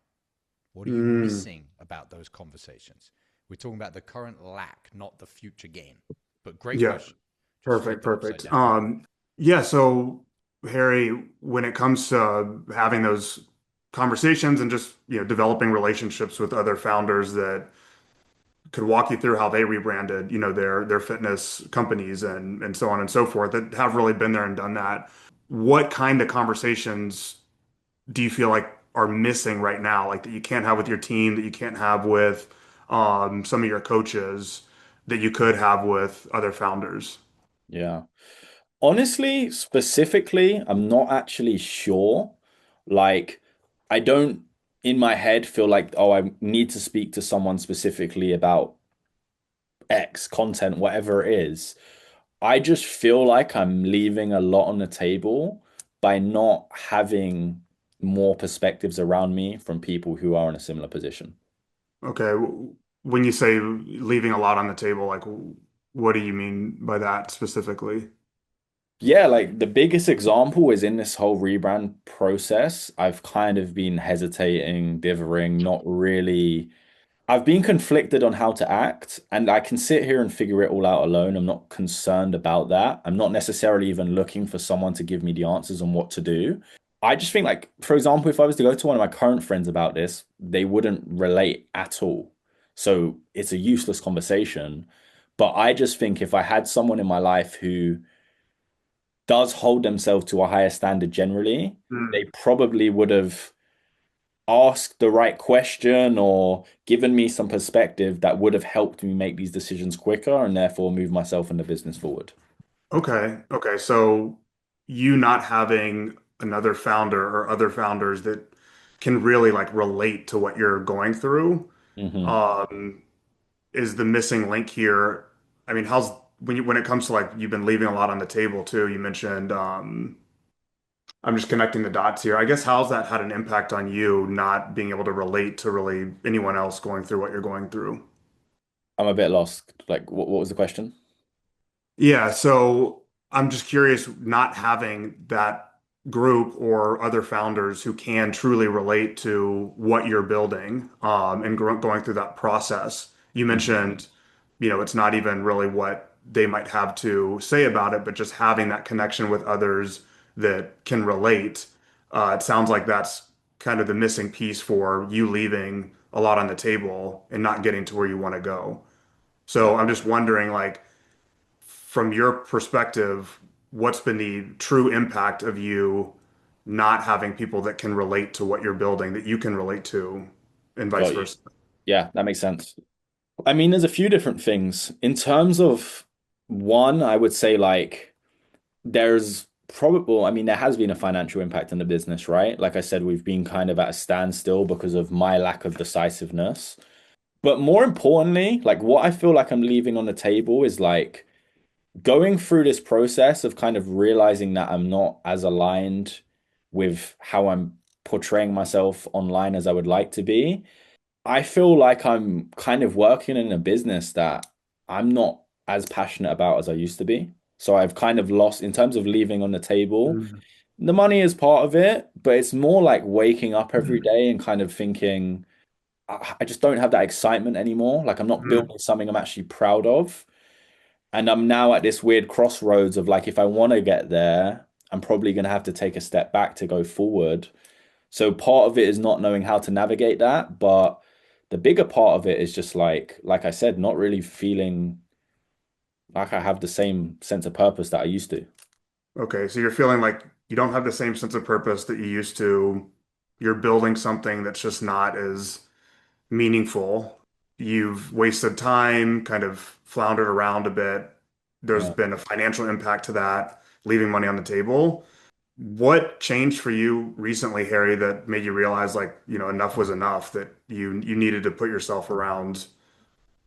Speaker 1: What are you
Speaker 2: Mm,
Speaker 1: missing about those conversations? We're talking about the current lack, not the future gain. But great
Speaker 2: yeah.
Speaker 1: question. Just flip
Speaker 2: Perfect,
Speaker 1: it upside
Speaker 2: perfect.
Speaker 1: down.
Speaker 2: Yeah, so Harry, when it comes to having those conversations and just, developing relationships with other founders that could walk you through how they rebranded, their fitness companies and so on and so forth that have really been there and done that. What kind of conversations do you feel like are missing right now, like that you can't have with your team, that you can't have with some of your coaches, that you could have with other founders?
Speaker 3: Yeah. Honestly, specifically, I'm not actually sure. Like, I don't in my head feel like, oh, I need to speak to someone specifically about X content, whatever it is. I just feel like I'm leaving a lot on the table by not having more perspectives around me from people who are in a similar position.
Speaker 2: Okay. When you say leaving a lot on the table, like what do you mean by that specifically?
Speaker 3: Yeah, like the biggest example is in this whole rebrand process. I've kind of been hesitating, dithering, not really. I've been conflicted on how to act, and I can sit here and figure it all out alone. I'm not concerned about that. I'm not necessarily even looking for someone to give me the answers on what to do. I just think, like, for example, if I was to go to one of my current friends about this, they wouldn't relate at all. So it's a useless conversation. But I just think if I had someone in my life who does hold themselves to a higher standard generally, they
Speaker 2: Hmm.
Speaker 3: probably would have asked the right question or given me some perspective that would have helped me make these decisions quicker and therefore move myself and the business forward.
Speaker 2: Okay. Okay. So you not having another founder or other founders that can really like relate to what you're going through,
Speaker 3: Hmm.
Speaker 2: um, is the missing link here. I mean, when it comes to like you've been leaving a lot on the table too, you mentioned I'm just connecting the dots here. I guess how's that had an impact on you not being able to relate to really anyone else going through what you're going through?
Speaker 3: I'm a bit lost. Like, what was the question?
Speaker 2: Yeah, so I'm just curious, not having that group or other founders who can truly relate to what you're building, and going through that process. You
Speaker 3: Mhm.
Speaker 2: mentioned, it's not even really what they might have to say about it, but just having that connection with others that can relate. It sounds like that's kind of the missing piece for you leaving a lot on the table and not getting to where you want to go.
Speaker 3: Yeah.
Speaker 2: So I'm just wondering, like, from your perspective, what's been the true impact of you not having people that can relate to what you're building, that you can relate to, and vice
Speaker 3: Got you.
Speaker 2: versa?
Speaker 3: Yeah, that makes sense. I mean, there's a few different things. In terms of one, I would say like there's probably, I mean, there has been a financial impact in the business, right? Like I said, we've been kind of at a standstill because of my lack of decisiveness. But more importantly, like what I feel like I'm leaving on the table is like going through this process of kind of realizing that I'm not as aligned with how I'm portraying myself online as I would like to be. I feel like I'm kind of working in a business that I'm not as passionate about as I used to be. So I've kind of lost in terms of leaving on the table.
Speaker 2: Mm.
Speaker 3: The money is part of it, but it's more like waking up every day and kind of thinking, I just don't have that excitement anymore. Like I'm not
Speaker 2: Mm.
Speaker 3: building something I'm actually proud of. And I'm now at this weird crossroads of like, if I want to get there, I'm probably going to have to take a step back to go forward. So part of it is not knowing how to navigate that, but the bigger part of it is just like I said, not really feeling like I have the same sense of purpose that I used to.
Speaker 2: Okay, so you're feeling like you don't have the same sense of purpose that you used to. You're building something that's just not as meaningful. You've wasted time, kind of floundered around a bit. There's
Speaker 3: Yeah.
Speaker 2: been a financial impact to that, leaving money on the table. What changed for you recently, Harry, that made you realize like, enough was enough, that you needed to put yourself around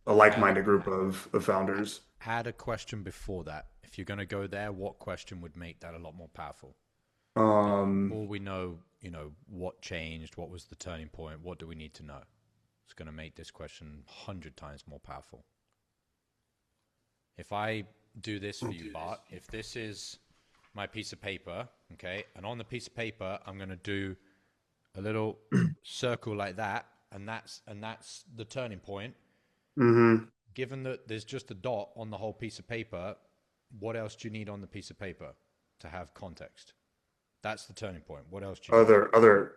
Speaker 2: a
Speaker 1: Add,
Speaker 2: like-minded group of founders?
Speaker 1: add a question before that. If you're going to go there, what question would make that a lot more powerful?
Speaker 2: Um,
Speaker 1: Before we know, what changed, what was the turning point, what do we need to know? It's going to make this question 100 times more powerful. If I do this for you, Bart, if this is my piece of paper, okay, and on the piece of paper, I'm going to do a little circle like that, and that's the turning point.
Speaker 2: mhm.
Speaker 1: Given that there's just a dot on the whole piece of paper, what else do you need on the piece of paper to have context? That's the turning point. What else do you need?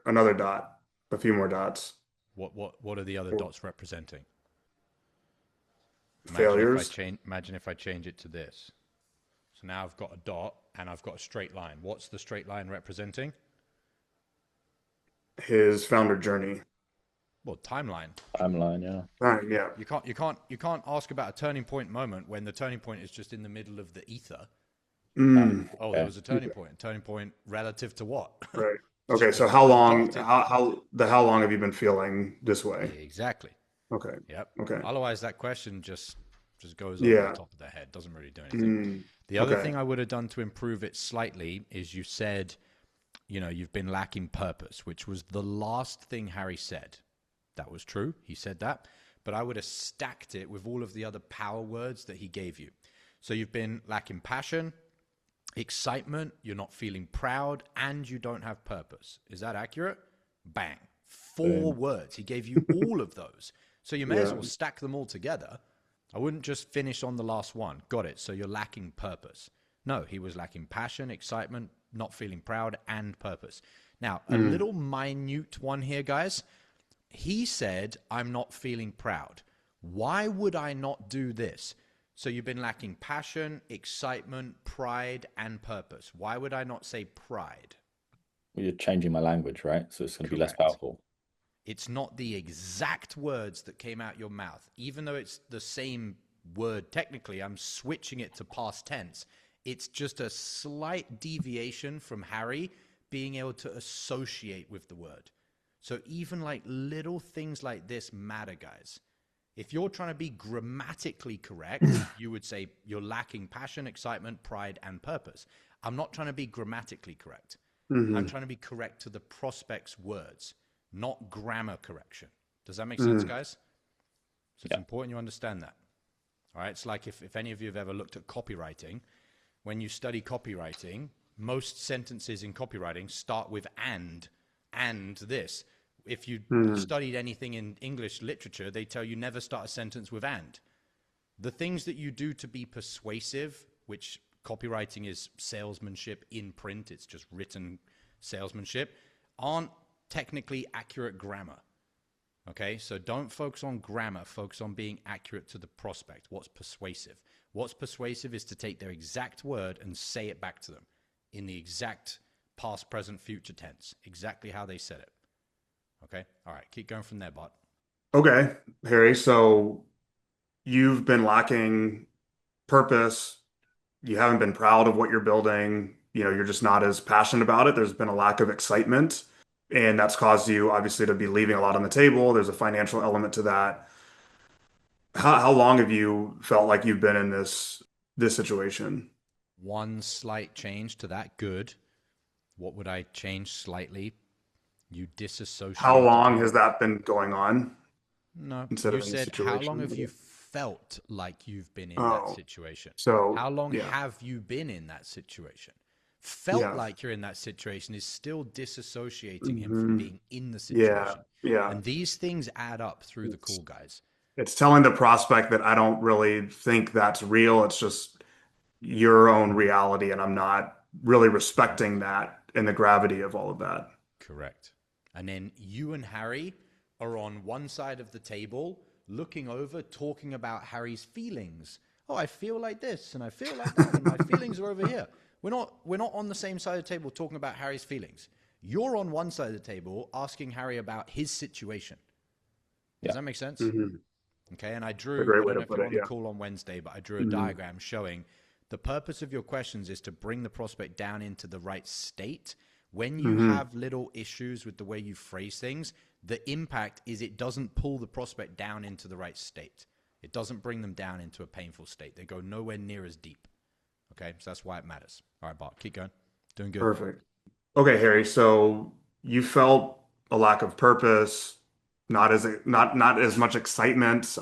Speaker 2: Another dot, a few more dots.
Speaker 1: What are the other dots representing?
Speaker 2: Failures.
Speaker 1: Imagine if I change it to this. So now I've got a dot and I've got a straight line. What's the straight line representing?
Speaker 2: His founder journey.
Speaker 1: Well, timeline.
Speaker 3: Timeline, yeah.
Speaker 2: Right, yeah.
Speaker 1: You can't ask about a turning point moment when the turning point is just in the middle of the ether.
Speaker 2: Mm,
Speaker 1: Oh, there
Speaker 3: Okay.
Speaker 1: was a turning point. Turning point relative to what?
Speaker 2: right.
Speaker 1: It's
Speaker 2: Okay, so
Speaker 1: just a dot.
Speaker 2: how long have you been feeling this way?
Speaker 1: Exactly.
Speaker 2: Okay.
Speaker 1: Yep.
Speaker 2: Okay.
Speaker 1: Otherwise, that question just goes over the
Speaker 2: Yeah.
Speaker 1: top of their head. Doesn't really do anything.
Speaker 2: Mm,
Speaker 1: The other
Speaker 2: okay.
Speaker 1: thing I would have done to improve it slightly is you said, you've been lacking purpose, which was the last thing Harry said. That was true. He said that. But I would have stacked it with all of the other power words that he gave you. So you've been lacking passion, excitement, you're not feeling proud, and you don't have purpose. Is that accurate? Bang. Four
Speaker 3: Boom.
Speaker 1: words. He gave you all of those. So you may as
Speaker 2: Yeah.
Speaker 1: well stack them all together. I wouldn't just finish on the last one. Got it. So you're lacking purpose. No, he was lacking passion, excitement, not feeling proud, and purpose. Now, a
Speaker 2: Mm,
Speaker 1: little minute one here, guys. He said, I'm not feeling proud. Why would I not do this? So you've been lacking passion, excitement, pride, and purpose. Why would I not say pride?
Speaker 3: Well, you're changing my language, right? So it's going to be less
Speaker 1: Correct.
Speaker 3: powerful.
Speaker 1: It's not the exact words that came out your mouth. Even though it's the same word, technically, I'm switching it to past tense. It's just a slight deviation from Harry being able to associate with the word. So even like little things like this matter, guys. If you're trying to be grammatically correct, you would say you're lacking passion, excitement, pride, and purpose. I'm not trying to be grammatically correct. I'm
Speaker 2: mhm,
Speaker 1: trying to be correct to the prospect's words, not grammar correction. Does that make sense,
Speaker 2: mhm.
Speaker 1: guys? So it's
Speaker 3: Yeah.
Speaker 1: important you understand that. All right. It's like if any of you have ever looked at copywriting, when you study copywriting, most sentences in copywriting start with and this. If you
Speaker 2: Mm,
Speaker 1: studied anything in English literature, they tell you never start a sentence with and. The things that you do to be persuasive, which copywriting is salesmanship in print, it's just written salesmanship, aren't technically accurate grammar. Okay, so don't focus on grammar, focus on being accurate to the prospect. What's persuasive? What's persuasive is to take their exact word and say it back to them in the exact past, present, future tense, exactly how they said it. Okay, all right, keep going from there, Bot.
Speaker 2: okay, Harry. So you've been lacking purpose. You haven't been proud of what you're building. You're just not as passionate about it. There's been a lack of excitement, and that's caused you obviously to be leaving a lot on the table. There's a financial element to that. How long have you felt like you've been in this situation?
Speaker 1: One slight change to that, good. What would I change slightly? You
Speaker 2: How
Speaker 1: disassociated
Speaker 2: long
Speaker 1: your.
Speaker 2: has that been going on
Speaker 1: No,
Speaker 2: instead
Speaker 1: you
Speaker 2: of in
Speaker 1: said, how long
Speaker 2: situation?
Speaker 1: have you felt like you've been in that
Speaker 2: Oh,
Speaker 1: situation?
Speaker 2: so
Speaker 1: How long
Speaker 2: yeah,
Speaker 1: have you been in that situation? Felt
Speaker 2: yeah,
Speaker 1: like you're in that situation is still disassociating him from
Speaker 2: hmm
Speaker 1: being in the
Speaker 2: yeah,
Speaker 1: situation.
Speaker 2: yeah.
Speaker 1: And these things add up through the
Speaker 2: It's
Speaker 1: call, guys.
Speaker 2: it's telling the prospect that I don't really think that's real. It's just your own reality, and I'm not really respecting that and the gravity of all of that.
Speaker 1: Correct. And then you and Harry are on one side of the table, looking over, talking about Harry's feelings. Oh, I feel like this and I feel like that, and my feelings are over here. We're not on the same side of the table talking about Harry's feelings. You're on one side of the table asking Harry about his situation. Does
Speaker 3: Yeah.
Speaker 1: that make sense?
Speaker 2: Hmm.
Speaker 1: Okay, and I
Speaker 2: A
Speaker 1: drew,
Speaker 2: great
Speaker 1: I
Speaker 2: way
Speaker 1: don't
Speaker 2: to
Speaker 1: know if
Speaker 2: put
Speaker 1: you're
Speaker 2: it.
Speaker 1: on the
Speaker 2: Yeah.
Speaker 1: call on Wednesday, but I drew a
Speaker 2: Hmm.
Speaker 1: diagram showing the purpose of your questions is to bring the prospect down into the right state. When you
Speaker 2: Hmm.
Speaker 1: have little issues with the way you phrase things, the impact is it doesn't pull the prospect down into the right state. It doesn't bring them down into a painful state. They go nowhere near as deep. Okay, so that's why it matters. All right, Bart, keep going. Doing good.
Speaker 2: Perfect. Okay, Harry. So you felt a lack of purpose, not as much excitement.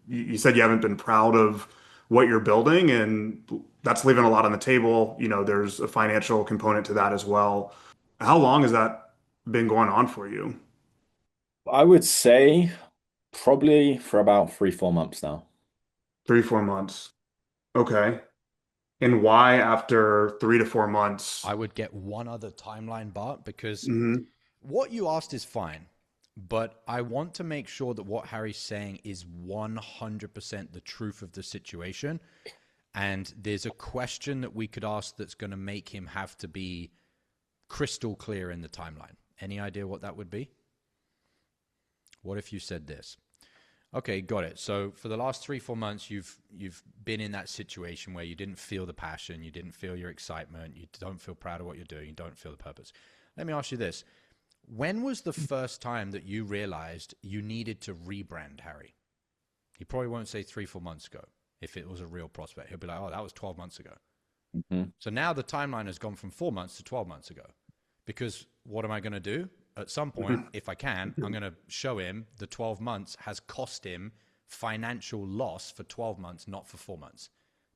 Speaker 2: You said you haven't been proud of what you're building, and that's leaving a lot on the table. There's a financial component to that as well. How long has that been going on for you?
Speaker 3: I would say probably for about 3, 4 months now.
Speaker 2: 3, 4 months. Okay. And why after 3 to 4 months?
Speaker 1: I would get one other timeline, Bart, because
Speaker 2: Hmm.
Speaker 1: what you asked is fine, but I want to make sure that what Harry's saying is 100% the truth of the situation. And there's a question that we could ask that's going to make him have to be crystal clear in the timeline. Any idea what that would be? What if you said this? Okay, got it. So for the last 3, 4 months, you've been in that situation where you didn't feel the passion, you didn't feel your excitement, you don't feel proud of what you're doing, you don't feel the purpose. Let me ask you this: when was the first time that you realized you needed to rebrand Harry? He probably won't say 3, 4 months ago. If it was a real prospect, he'll be like, "Oh, that was 12 months ago."
Speaker 3: Hmm.
Speaker 1: So now the timeline has gone from 4 months to 12 months ago. Because what am I going to do? At some point, if I can, I'm going to show him the 12 months has cost him financial loss for 12 months, not for 4 months.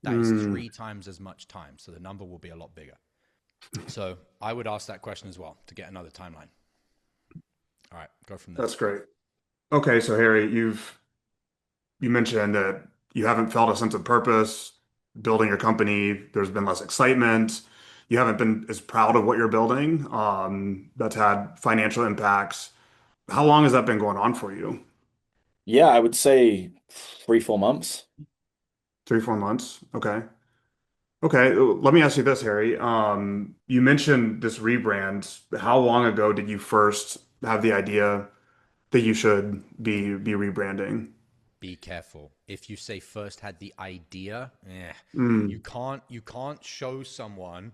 Speaker 1: That is
Speaker 2: Mm,
Speaker 1: 3 times as much time. So the number will be a lot bigger. So I would ask that question as well to get another timeline. All right, go from there.
Speaker 2: that's great. Okay, so Harry, you mentioned that you haven't felt a sense of purpose building your company. There's been less excitement. You haven't been as proud of what you're building. That's had financial impacts. How long has that been going on for you?
Speaker 3: Yeah, I would say 3, 4 months.
Speaker 2: 3, 4 months. Okay. Okay. Let me ask you this, Harry. You mentioned this rebrand. How long ago did you first have the idea that you should be rebranding?
Speaker 1: Be careful. If you say first had the idea,
Speaker 2: Mm,
Speaker 1: you can't show someone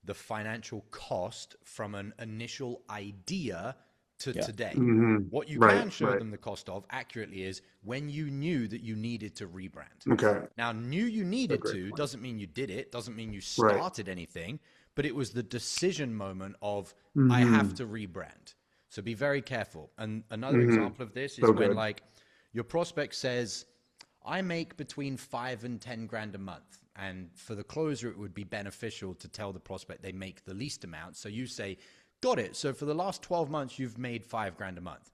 Speaker 1: the financial cost from an initial idea to
Speaker 3: Yeah.
Speaker 1: today.
Speaker 2: hmm.
Speaker 1: What you
Speaker 2: Right,
Speaker 1: can show
Speaker 2: right.
Speaker 1: them the cost of accurately is when you knew that you needed to rebrand.
Speaker 2: Okay.
Speaker 1: Now, knew you
Speaker 2: A
Speaker 1: needed
Speaker 2: great
Speaker 1: to
Speaker 2: point.
Speaker 1: doesn't mean you did it, doesn't mean you
Speaker 2: Right.
Speaker 1: started anything, but it was the decision moment of, I have
Speaker 2: Hmm.
Speaker 1: to rebrand. So be very careful. And another
Speaker 2: Hmm.
Speaker 1: example of this is
Speaker 2: So
Speaker 1: when,
Speaker 2: good.
Speaker 1: like, your prospect says, I make between 5 and 10 grand a month. And for the closer, it would be beneficial to tell the prospect they make the least amount. So you say, got it. So for the last 12 months, you've made 5 grand a month.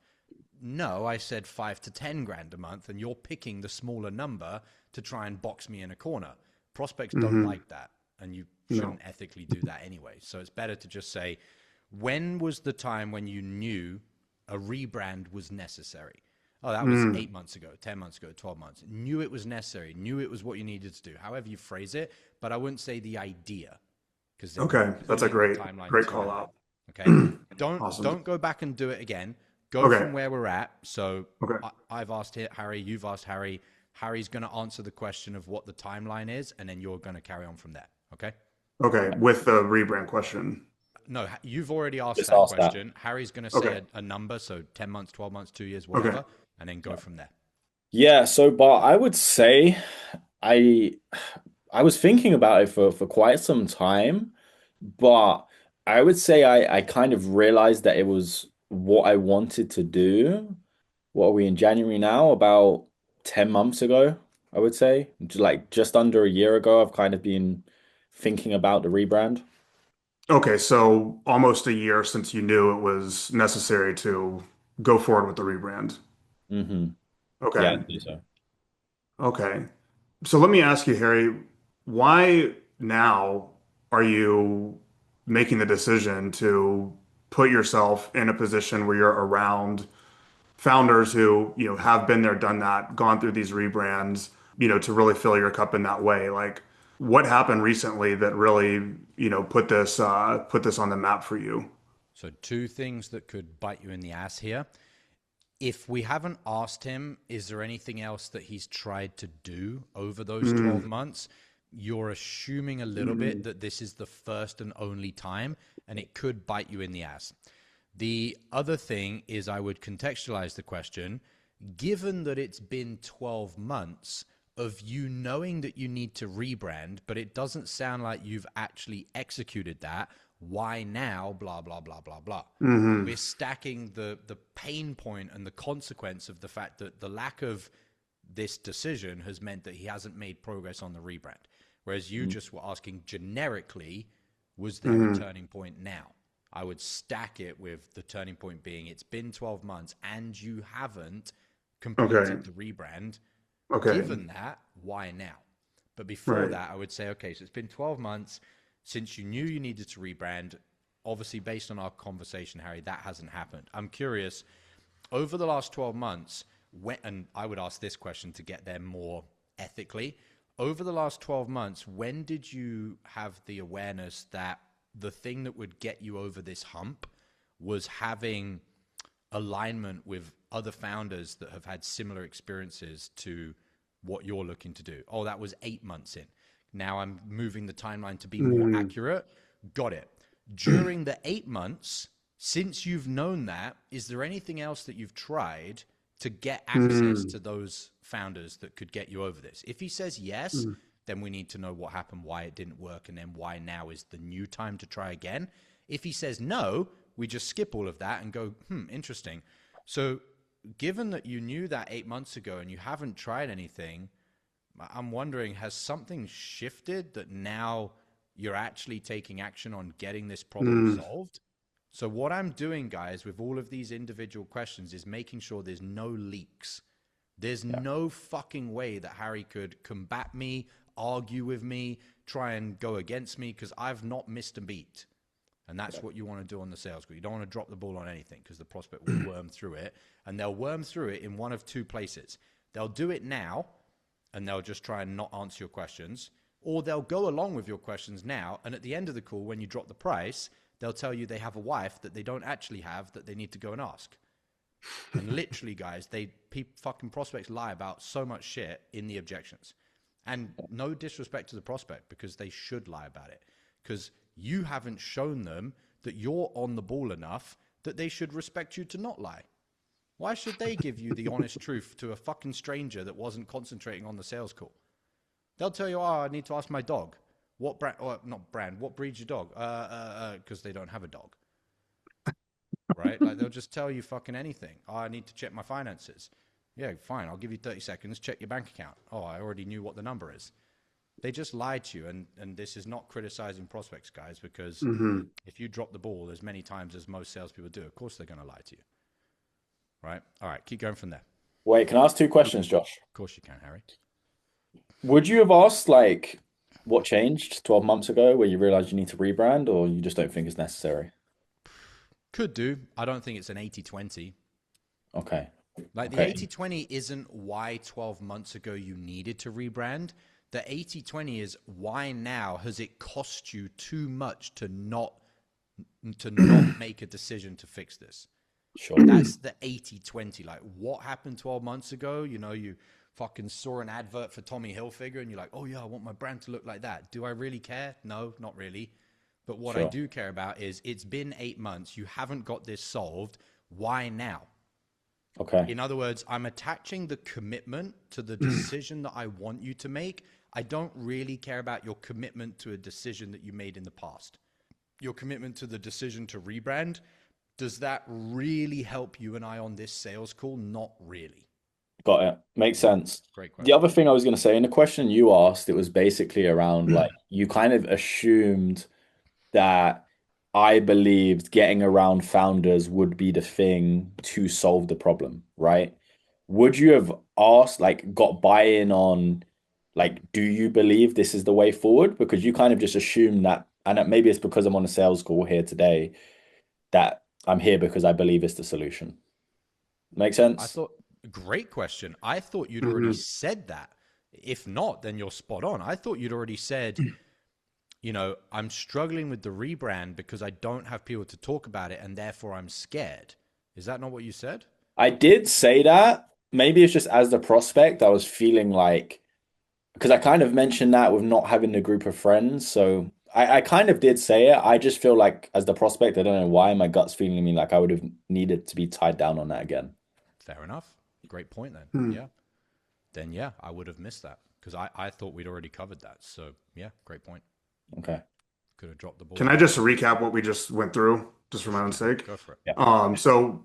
Speaker 1: No, I said 5 to 10 grand a month, and you're picking the smaller number to try and box me in a corner. Prospects don't
Speaker 2: Hmm.
Speaker 1: like that, and you
Speaker 2: No.
Speaker 1: shouldn't ethically do that anyway. So it's better to just say, when was the time when you knew a rebrand was necessary? Oh, that was
Speaker 2: Mm.
Speaker 1: 8 months ago, 10 months ago, 12 months. Knew it was necessary, knew it was what you needed to do, however you phrase it, but I wouldn't say the idea because then you're
Speaker 2: Okay. That's a
Speaker 1: pulling the
Speaker 2: great,
Speaker 1: timeline
Speaker 2: great
Speaker 1: too
Speaker 2: call
Speaker 1: early.
Speaker 2: out.
Speaker 1: Okay? Don't
Speaker 2: Awesome.
Speaker 1: go back and do it again. Go
Speaker 2: Okay.
Speaker 1: from where we're at. So
Speaker 2: Okay.
Speaker 1: I've asked Harry, you've asked Harry. Harry's going to answer the question of what the timeline is, and then you're going to carry on from there. Okay?
Speaker 2: Okay. With the rebrand question.
Speaker 1: No, you've already asked
Speaker 3: Just
Speaker 1: that
Speaker 3: ask that.
Speaker 1: question. Harry's going to say
Speaker 2: Okay.
Speaker 1: a number, so 10 months, 12 months, 2 years,
Speaker 2: Okay.
Speaker 1: whatever, and then go from there.
Speaker 3: Yeah, so but I would say I I was thinking about it for quite some time, but I would say I kind of realized that it was what I wanted to do. What are we in January now? About 10 months ago, I would say. Like just under a year ago, I've kind of been thinking about the rebrand.
Speaker 2: Okay. So almost a year since you knew it was necessary to go forward with the rebrand.
Speaker 3: Hmm. Yeah,
Speaker 2: Okay.
Speaker 3: I'd say so.
Speaker 2: Okay. So let me ask you, Harry, why now are you making the decision to put yourself in a position where you're around founders who, have been there, done that, gone through these rebrands, to really fill your cup in that way. Like, what happened recently that really, put this on the map for you?
Speaker 1: So, two things that could bite you in the ass here. If we haven't asked him, is there anything else that he's tried to do over those 12 months? You're assuming a little bit that this is the first and only time, and it could bite you in the ass. The other thing is, I would contextualize the question, given that it's been 12 months of you knowing that you need to rebrand, but it doesn't sound like you've actually executed that. Why now? Blah, blah, blah, blah, blah. We're stacking the pain point and the consequence of the fact that the lack of this decision has meant that he hasn't made progress on the rebrand. Whereas you just were asking generically, was there a turning point now? I would stack it with the turning point being it's been 12 months and you haven't completed the rebrand.
Speaker 2: Okay.
Speaker 1: Given that, why now? But before that, I would say, okay, so it's been 12 months since you knew you needed to rebrand. Obviously, based on our conversation, Harry, that hasn't happened. I'm curious, over the last 12 months, and I would ask this question to get there more ethically, over the last 12 months, when did you have the awareness that the thing that would get you over this hump was having alignment with other founders that have had similar experiences to what you're looking to do? Oh, that was 8 months in. Now I'm moving the timeline to be more accurate. Got it. During the 8 months, since you've known that, is there anything else that you've tried to get access to those founders that could get you over this? If he says yes, then we need to know what happened, why it didn't work, and then why now is the new time to try again. If he says no, we just skip all of that and go, interesting. So given that you knew that 8 months ago and you haven't tried anything, I'm wondering, has something shifted that now you're actually taking action on getting this problem solved? So what I'm doing, guys, with all of these individual questions is making sure there's no leaks. There's no fucking way that Harry could combat me, argue with me, try and go against me, because I've not missed a beat. And that's what you want to do on the sales call. You don't want to drop the ball on anything, because the prospect will worm through it. And they'll worm through it in one of two places. They'll do it now, and they'll just try and not answer your questions. Or they'll go along with your questions now, and at the end of the call, when you drop the price, they'll tell you they have a wife that they don't actually have that they need to go and ask. And literally, guys, fucking prospects lie about so much shit in the objections. And no disrespect to the prospect, because they should lie about it. Because you haven't shown them that you're on the ball enough that they should respect you to not lie. Why should they give you the honest truth to a fucking stranger that wasn't concentrating on the sales call? They'll tell you, I need to ask my dog. What brand, or not brand, what breed's your dog? Because they don't have a dog. Right? Like, they'll just tell you fucking anything. I need to check my finances. Yeah, fine. I'll give you 30 seconds. Check your bank account. Oh, I already knew what the number is. They just lied to you. And this is not criticizing prospects, guys, because if you drop the ball as many times as most salespeople do, of course they're going to lie to you. Right? All right. Keep going from there.
Speaker 3: Wait, can I ask two questions, Josh?
Speaker 1: Of course you can, Harry.
Speaker 3: Would you have asked, like, what changed 12 months ago where you realized you need to rebrand, or you just don't think it's necessary?
Speaker 1: Could do. I don't think it's an 80-20.
Speaker 3: Okay.
Speaker 1: Like, the 80-20 isn't why 12 months ago you needed to rebrand. The 80-20 is why now has it cost you too much to not make a decision to fix this.
Speaker 3: Sure.
Speaker 1: That's the 80-20. Like, what happened 12 months ago? You know, you fucking saw an advert for Tommy Hilfiger and you're like, oh yeah, I want my brand to look like that. Do I really care? No, not really. But what I do care about is it's been 8 months. You haven't got this solved. Why now?
Speaker 3: Okay.
Speaker 1: In other words, I'm attaching the commitment to the decision that I want you to make. I don't really care about your commitment to a decision that you made in the past. Your commitment to the decision to rebrand, does that really help you and I on this sales call? Not really.
Speaker 3: Got it. Makes sense.
Speaker 1: Great question.
Speaker 3: The other thing I was going to say, in the question you asked, it was basically around, like, you kind of assumed that I believed getting around founders would be the thing to solve the problem, right? Would you have asked, like, got buy-in on, like, do you believe this is the way forward? Because you kind of just assume that, and maybe it's because I'm on a sales call here today, that I'm here because I believe it's the solution. Make
Speaker 1: I
Speaker 3: sense?
Speaker 1: thought, great question. I thought you'd already
Speaker 2: Hmm.
Speaker 1: said that. If not, then you're spot on. I thought you'd already said, I'm struggling with the rebrand because I don't have people to talk about it and therefore I'm scared. Is that not what you said?
Speaker 3: I did say that. Maybe it's just as the prospect, I was feeling like, because I kind of mentioned that with not having the group of friends. So I kind of did say it. I just feel like as the prospect, I don't know why my gut's feeling me like I would have needed to be tied down on that again.
Speaker 1: Fair enough. Great point then.
Speaker 2: Hmm.
Speaker 1: Yeah. Then, yeah, I would have missed that because I thought we'd already covered that. So, yeah, great point.
Speaker 3: Okay.
Speaker 1: Could have dropped the ball
Speaker 2: Can I
Speaker 1: there.
Speaker 2: just recap what we just went through, just for
Speaker 1: Yes,
Speaker 2: my
Speaker 1: you
Speaker 2: own
Speaker 1: can.
Speaker 2: sake?
Speaker 1: Go for it.
Speaker 3: Yeah.
Speaker 2: So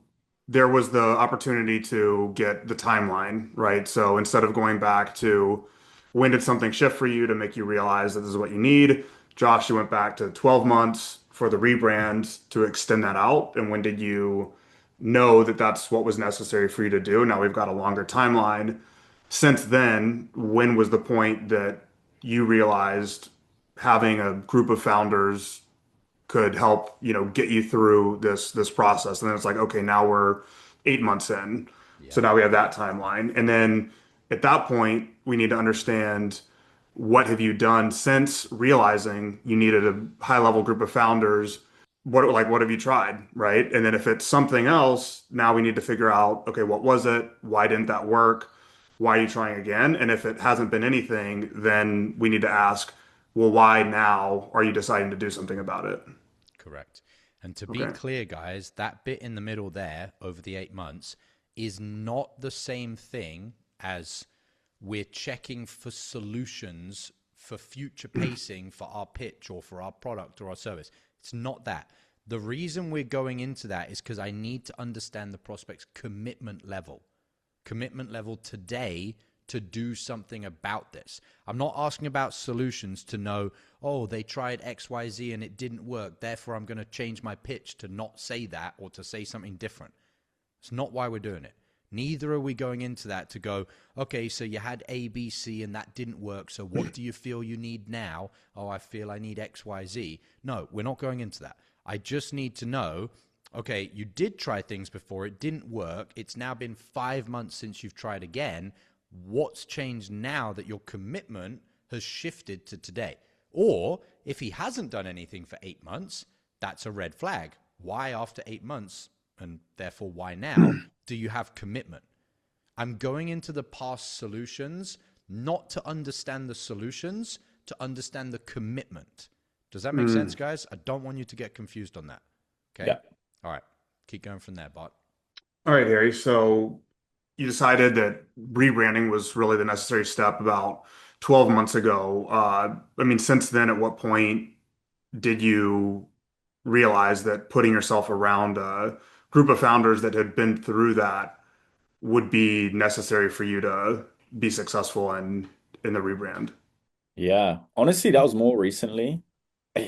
Speaker 2: there was the opportunity to get the timeline, right? So instead of going back to when did something shift for you to make you realize that this is what you need, Josh, you went back to 12 months for the rebrand to extend that out. And when did you know that that's what was necessary for you to do? Now we've got a longer timeline. Since then, when was the point that you realized having a group of founders could help, get you through this process? And then it's like, okay, now we're 8 months in. So
Speaker 1: Yeah.
Speaker 2: now we have that timeline. And then at that point, we need to understand what have you done since realizing you needed a high level group of founders? What have you tried, right? And then if it's something else, now we need to figure out, okay, what was it? Why didn't that work? Why are you trying again? And if it hasn't been anything, then we need to ask, well, why now are you deciding to do something about it?
Speaker 1: Correct. And to be
Speaker 2: Okay.
Speaker 1: clear, guys, that bit in the middle there over the 8 months is not the same thing as we're checking for solutions for future pacing for our pitch or for our product or our service. It's not that. The reason we're going into that is because I need to understand the prospect's commitment level today to do something about this. I'm not asking about solutions to know, oh, they tried XYZ and it didn't work. Therefore, I'm going to change my pitch to not say that or to say something different. It's not why we're doing it. Neither are we going into that to go, okay, so you had A, B, C, and that didn't work. So what do you feel you need now? Oh, I feel I need X, Y, Z. No, we're not going into that. I just need to know, okay, you did try things before, it didn't work. It's now been 5 months since you've tried again. What's changed now that your commitment has shifted to today? Or if he hasn't done anything for 8 months, that's a red flag. Why after 8 months, and therefore why now, do you have commitment? I'm going into the past solutions not to understand the solutions, to understand the commitment. Does that make sense,
Speaker 2: Hmm.
Speaker 1: guys? I don't want you to get confused on that. Okay?
Speaker 3: Yeah.
Speaker 1: All right. Keep going from there, Bart.
Speaker 2: All right, Harry. So you decided that rebranding was really the necessary step about 12 months ago. I mean, since then, at what point did you realize that putting yourself around a group of founders that had been through that would be necessary for you to be successful in the rebrand?
Speaker 3: Yeah. Honestly, that was more recently.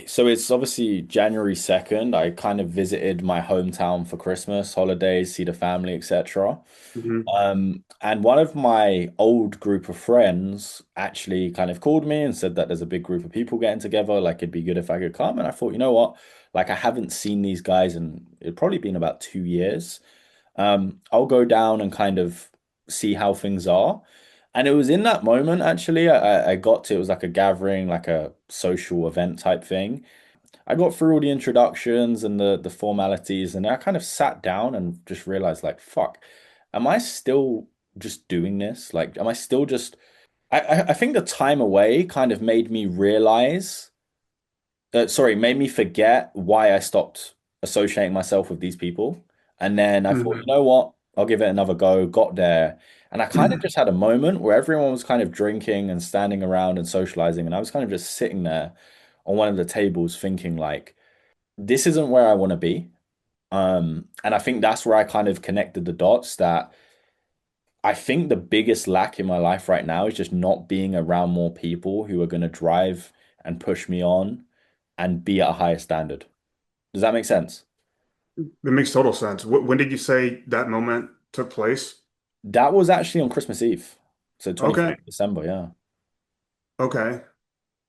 Speaker 3: So it's obviously January 2nd. I kind of visited my hometown for Christmas, holidays, see the family, etc.
Speaker 2: Hmm.
Speaker 3: And one of my old group of friends actually kind of called me and said that there's a big group of people getting together. Like it'd be good if I could come. And I thought, you know what? Like I haven't seen these guys in it'd probably been about 2 years. I'll go down and kind of see how things are. And it was in that moment actually I got to it was like a gathering, like a social event type thing. I got through all the introductions and the formalities, and I kind of sat down and just realized, like, fuck, am I still just doing this? Like, am I still just? I think the time away kind of made me realize, sorry, made me forget why I stopped associating myself with these people, and then I thought, you
Speaker 2: Hmm.
Speaker 3: know what? I'll give it another go. Got there, and I kind of just had a moment where everyone was kind of drinking and standing around and socializing, and I was kind of just sitting there on one of the tables thinking like this isn't where I want to be. And I think that's where I kind of connected the dots that I think the biggest lack in my life right now is just not being around more people who are going to drive and push me on and be at a higher standard. Does that make sense?
Speaker 2: That makes total sense. When did you say that moment took place?
Speaker 3: That was actually on Christmas Eve. So
Speaker 2: Okay.
Speaker 3: 25th December, yeah.
Speaker 2: Okay.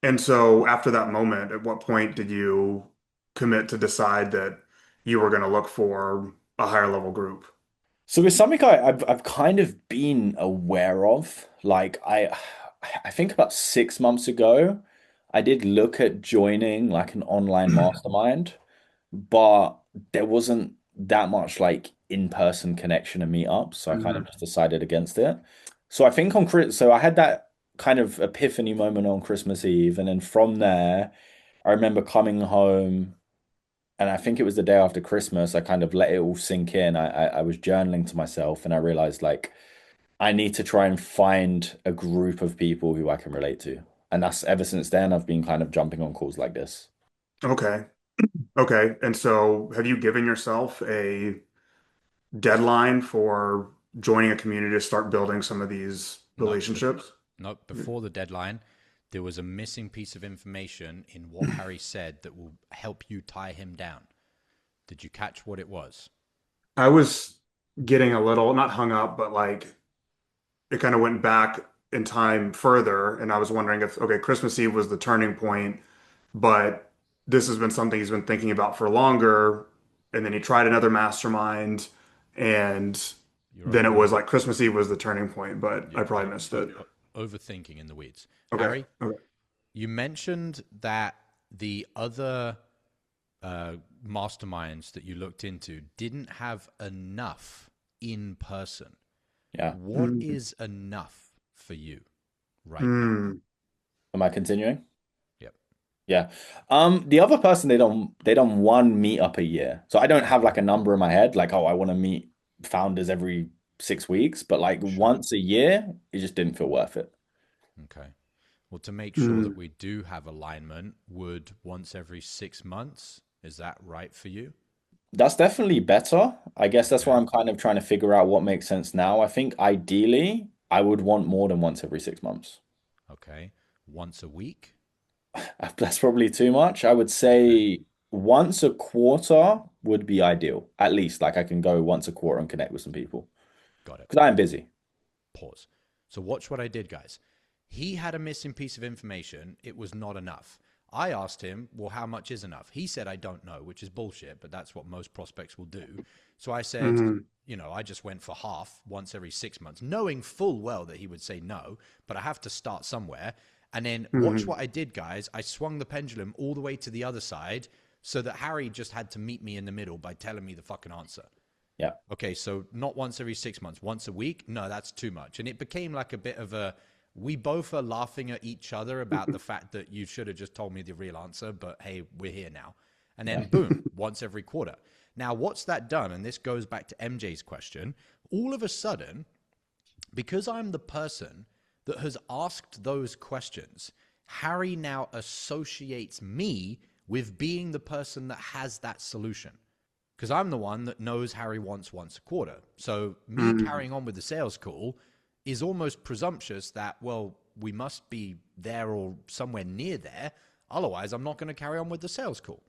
Speaker 2: And so after that moment, at what point did you commit to decide that, you were going to look for a higher level group.
Speaker 3: So it's something I've kind of been aware of. Like I think about 6 months ago, I did look at joining like an online mastermind, but there wasn't that much like in-person connection and meetups, so I kind of
Speaker 2: Mhm.
Speaker 3: just decided against it. So I think on Chris, so I had that kind of epiphany moment on Christmas Eve, and then from there, I remember coming home, and I think it was the day after Christmas, I kind of let it all sink in. I was journaling to myself, and I realized like I need to try and find a group of people who I can relate to. And that's ever since then, I've been kind of jumping on calls like this.
Speaker 2: Okay. Okay. And so have you given yourself a deadline for joining a community to start building some of these
Speaker 1: Nope.
Speaker 2: relationships?
Speaker 1: Nope. Before the deadline, there was a missing piece of information in what Harry said that will help you tie him down. Did you catch what it was?
Speaker 2: I was getting a little, not hung up, but like it kind of went back in time further. And I was wondering if, okay, Christmas Eve was the turning point, but this has been something he's been thinking about for longer. And then he tried another mastermind, and
Speaker 1: You're
Speaker 2: then it was like Christmas Eve was the turning point, but I probably
Speaker 1: you're
Speaker 2: missed it.
Speaker 1: overthinking in the weeds.
Speaker 2: Okay.
Speaker 1: Harry,
Speaker 2: Okay.
Speaker 1: you mentioned that the other masterminds that you looked into didn't have enough in person.
Speaker 3: Yeah.
Speaker 1: What
Speaker 2: Mm,
Speaker 1: is enough for you right now?
Speaker 2: mm,
Speaker 3: Am I continuing?
Speaker 1: Yep.
Speaker 3: Yeah. The other person they done one meetup a year. So I don't have like a number in my head, like, oh, I want to meet founders every 6 weeks, but like
Speaker 1: Sure.
Speaker 3: once a year, it just didn't feel worth it.
Speaker 1: Okay. Well, to make sure that
Speaker 2: mm.
Speaker 1: we do have alignment, would once every 6 months, is that right for you?
Speaker 3: That's definitely better. I guess that's why
Speaker 1: Okay.
Speaker 3: I'm kind of trying to figure out what makes sense now. I think ideally I would want more than once every 6 months.
Speaker 1: Okay. Once a week?
Speaker 3: That's probably too much. I would
Speaker 1: Okay.
Speaker 3: say once a quarter would be ideal. At least like I can go once a quarter and connect with some people
Speaker 1: Got it.
Speaker 3: because I am busy.
Speaker 1: Pause. So watch what I did, guys. He had a missing piece of information. It was not enough. I asked him, well, how much is enough? He said, I don't know, which is bullshit, but that's what most prospects will do. So I said,
Speaker 2: Mhm,
Speaker 1: I just went for half once every 6 months, knowing full well that he would say no, but I have to start somewhere. And then watch
Speaker 2: mhm,
Speaker 1: what I did, guys. I swung the pendulum all the way to the other side so that Harry just had to meet me in the middle by telling me the fucking answer.
Speaker 3: Yeah.
Speaker 1: Okay, so not once every 6 months, once a week. No, that's too much. And it became like a bit of a, we both are laughing at each other about the fact that you should have just told me the real answer, but hey, we're here now. And
Speaker 3: Yeah.
Speaker 1: then boom, once every quarter. Now, what's that done? And this goes back to MJ's question. All of a sudden, because I'm the person that has asked those questions, Harry now associates me with being the person that has that solution because I'm the one that knows Harry wants once a quarter. So me
Speaker 2: mhm,
Speaker 1: carrying on with the sales call is almost presumptuous that, well, we must be there or somewhere near there. Otherwise, I'm not going to carry on with the sales call.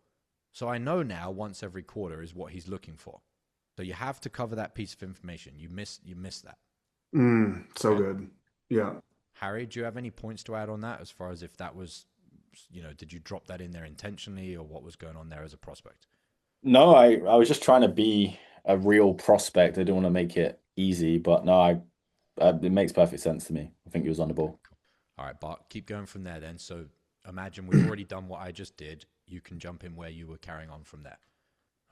Speaker 1: So I know now once every quarter is what he's looking for. So you have to cover that piece of information. You miss that.
Speaker 2: So
Speaker 1: Okay.
Speaker 2: good. Yeah.
Speaker 1: Harry, do you have any points to add on that as far as if that was, did you drop that in there intentionally or what was going on there as a prospect?
Speaker 3: No, I was just trying to be a real prospect. I didn't want to make it easy, but no, it makes perfect sense to me. I think he was on the
Speaker 1: Okay,
Speaker 3: ball.
Speaker 1: cool. All right, Bart, keep going from there then. So imagine we've already done what I just did. You can jump in where you were carrying on from there.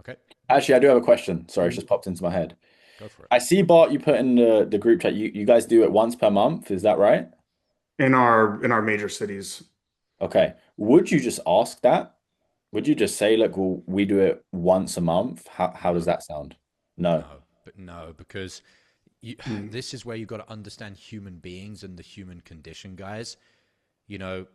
Speaker 1: Okay,
Speaker 3: Actually, I do have a question. Sorry, it's just popped into my head.
Speaker 1: go for it.
Speaker 3: I see Bart, you put in the group chat. You guys do it once per month, is that right?
Speaker 2: In our major cities.
Speaker 3: Okay. Would you just ask that? Would you just say, look, well, we do it once a month? How does
Speaker 1: No,
Speaker 3: that sound? No.
Speaker 1: no, because you,
Speaker 2: Mm,
Speaker 1: this is where you've got to understand human beings and the human condition, guys. You know,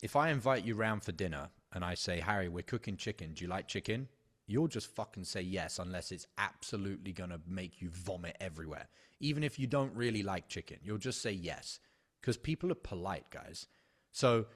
Speaker 1: if I invite you round for dinner and I say, Harry, we're cooking chicken. Do you like chicken? You'll just fucking say yes unless it's absolutely going to make you vomit everywhere. Even if you don't really like chicken, you'll just say yes because people are polite, guys. So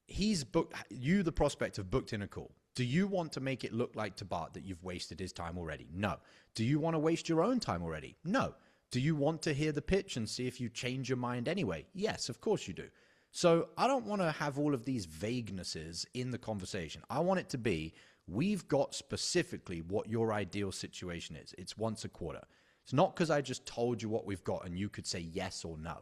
Speaker 1: he's booked, you, the prospect, have booked in a call. Do you want to make it look like to Bart that you've wasted his time already? No. Do you want to waste your own time already? No. Do you want to hear the pitch and see if you change your mind anyway? Yes, of course you do. So I don't want to have all of these vaguenesses in the conversation. I want it to be, we've got specifically what your ideal situation is. It's once a quarter. It's not because I just told you what we've got and you could say yes or no.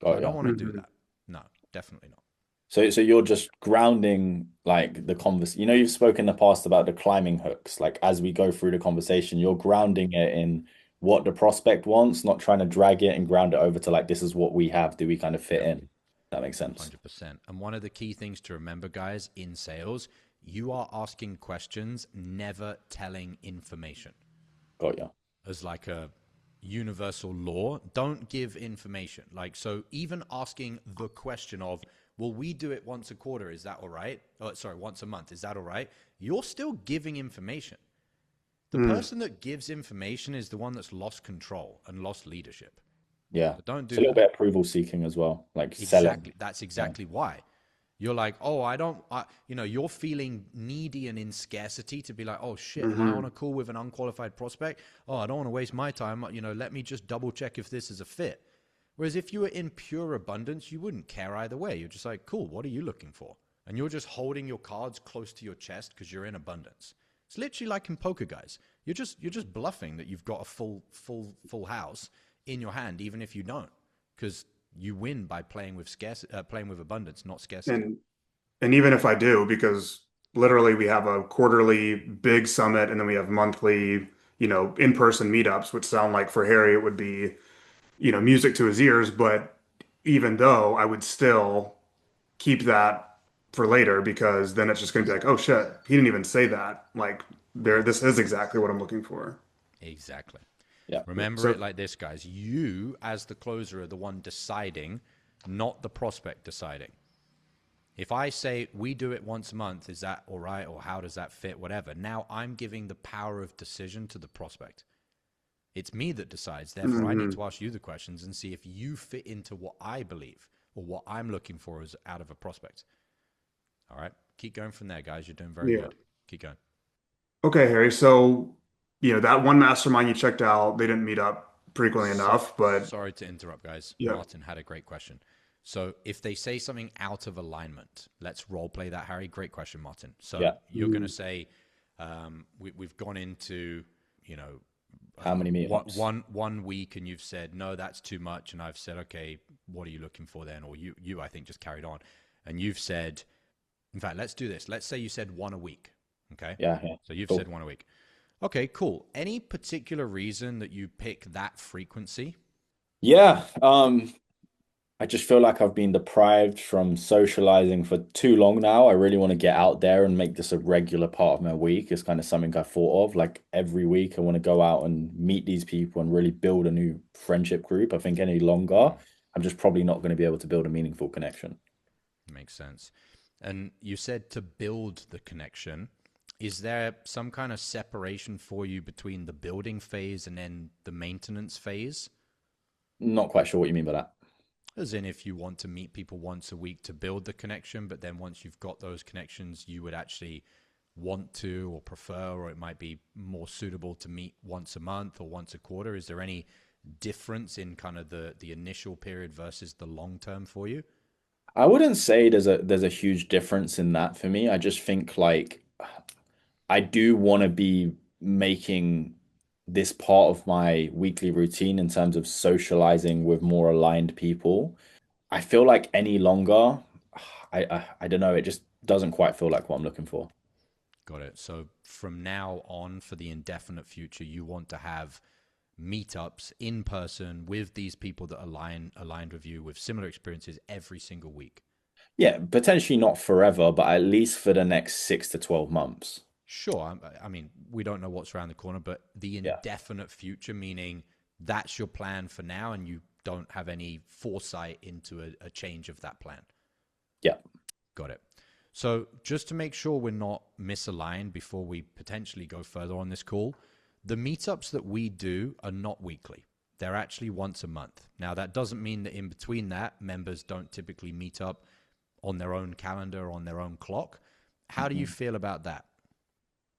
Speaker 3: Got
Speaker 1: I don't
Speaker 3: ya.
Speaker 1: want to do that. No, definitely not.
Speaker 3: So you're just grounding like the convers. You know, you've spoken in the past about the climbing hooks. Like as we go through the conversation, you're grounding it in what the prospect wants, not trying to drag it and ground it over to like this is what we have. Do we kind of fit
Speaker 1: Yep.
Speaker 3: in? That makes sense.
Speaker 1: 100%. And one of the key things to remember, guys, in sales, you are asking questions, never telling information.
Speaker 3: Got you.
Speaker 1: As like a universal law, don't give information. Like, so even asking the question of, well, we do it once a quarter, is that all right? Oh, sorry, once a month, is that all right? You're still giving information. The person that gives information is the one that's lost control and lost leadership.
Speaker 3: Yeah.
Speaker 1: So don't
Speaker 3: It's
Speaker 1: do
Speaker 3: a little
Speaker 1: that.
Speaker 3: bit approval seeking as well, like selling.
Speaker 1: Exactly. That's exactly why. You're like, oh, you're feeling needy and in scarcity to be like, oh shit, am I on a call with an unqualified prospect? Oh, I don't want to waste my time. Let me just double check if this is a fit. Whereas if you were in pure abundance, you wouldn't care either way. You're just like, cool, what are you looking for? And you're just holding your cards close to your chest because you're in abundance. It's literally like in poker, guys. You're just bluffing that you've got a full house in your hand, even if you don't, because you win by playing with abundance, not scarcity.
Speaker 2: And even if I do, because literally we have a quarterly big summit and then we have monthly, in-person meetups, which sound like for Harry it would be, music to his ears. But even though I would still keep that for later because then it's just going to be like, oh shit, he didn't even say that. Like this is exactly what I'm looking for.
Speaker 1: Exactly.
Speaker 3: Yeah.
Speaker 1: Remember
Speaker 2: So
Speaker 1: it like this, guys. You, as the closer, are the one deciding, not the prospect deciding. If I say we do it once a month, is that all right? Or how does that fit? Whatever. Now I'm giving the power of decision to the prospect. It's me that decides. Therefore, I need
Speaker 2: mhm.
Speaker 1: to ask you the questions and see if you fit into what I believe or what I'm looking for as out of a prospect. All right. Keep going from there, guys. You're doing very
Speaker 2: Yeah.
Speaker 1: good. Keep going.
Speaker 2: Okay, Harry. So, that one mastermind you checked out, they didn't meet up frequently
Speaker 1: So
Speaker 2: enough, but
Speaker 1: sorry to interrupt, guys.
Speaker 2: yeah.
Speaker 1: Martin had a great question. So if they say something out of alignment, let's role play that, Harry. Great question, Martin. So
Speaker 3: Yeah.
Speaker 1: you're going to say, we've gone into,
Speaker 3: How many meetups?
Speaker 1: one week, and you've said no, that's too much, and I've said, okay, what are you looking for then? Or you I think just carried on, and you've said, in fact, let's do this. Let's say you said one a week. Okay.
Speaker 3: Yeah. Yeah.
Speaker 1: So you've
Speaker 3: Cool.
Speaker 1: said one a week. Okay, cool. Any particular reason that you pick that frequency?
Speaker 3: Yeah. I just feel like I've been deprived from socializing for too long now. I really want to get out there and make this a regular part of my week. It's kind of something I thought of. Like every week, I want to go out and meet these people and really build a new friendship group. I think any longer, I'm just probably not going to be able to build a meaningful connection.
Speaker 1: Makes sense. And you said to build the connection. Is there some kind of separation for you between the building phase and then the maintenance phase?
Speaker 3: Not quite sure what you mean by that.
Speaker 1: As in, if you want to meet people once a week to build the connection, but then once you've got those connections, you would actually want to or prefer, or it might be more suitable to meet once a month or once a quarter. Is there any difference in kind of the initial period versus the long term for you?
Speaker 3: I wouldn't say there's a huge difference in that for me. I just think like I do want to be making this part of my weekly routine in terms of socializing with more aligned people. I feel like any longer, I don't know, it just doesn't quite feel like what I'm looking for.
Speaker 1: Got it. So from now on, for the indefinite future, you want to have meetups in person with these people that aligned with you with similar experiences every single week.
Speaker 3: Yeah, potentially not forever, but at least for the next 6 to 12 months.
Speaker 1: Sure. I mean, we don't know what's around the corner, but the
Speaker 3: Yeah.
Speaker 1: indefinite future, meaning that's your plan for now and you don't have any foresight into a change of that plan.
Speaker 3: Yeah.
Speaker 1: Got it. So just to make sure we're not misaligned before we potentially go further on this call, the meetups that we do are not weekly. They're actually once a month. Now, that doesn't mean that in between that, members don't typically meet up on their own calendar, on their own clock. How do you
Speaker 3: Mhm.
Speaker 1: feel about that?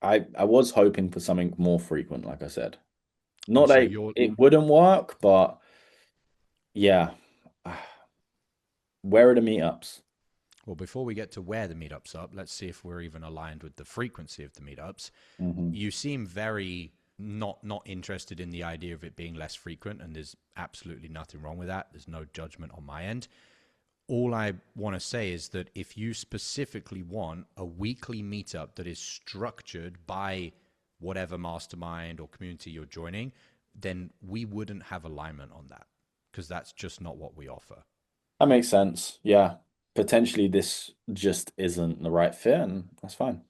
Speaker 3: I was hoping for something more frequent, like I said.
Speaker 1: And
Speaker 3: Not
Speaker 1: so
Speaker 3: that
Speaker 1: you're
Speaker 3: it wouldn't work, but yeah. Where are the meetups?
Speaker 1: Well, before we get to where the meetups up, let's see if we're even aligned with the frequency of the meetups. You seem very not interested in the idea of it being less frequent, and there's absolutely nothing wrong with that. There's no judgment on my end. All I want to say is that if you specifically want a weekly meetup that is structured by whatever mastermind or community you're joining, then we wouldn't have alignment on that, because that's just not what we offer.
Speaker 3: That makes sense. Yeah. Potentially this just isn't the right fit, and that's fine.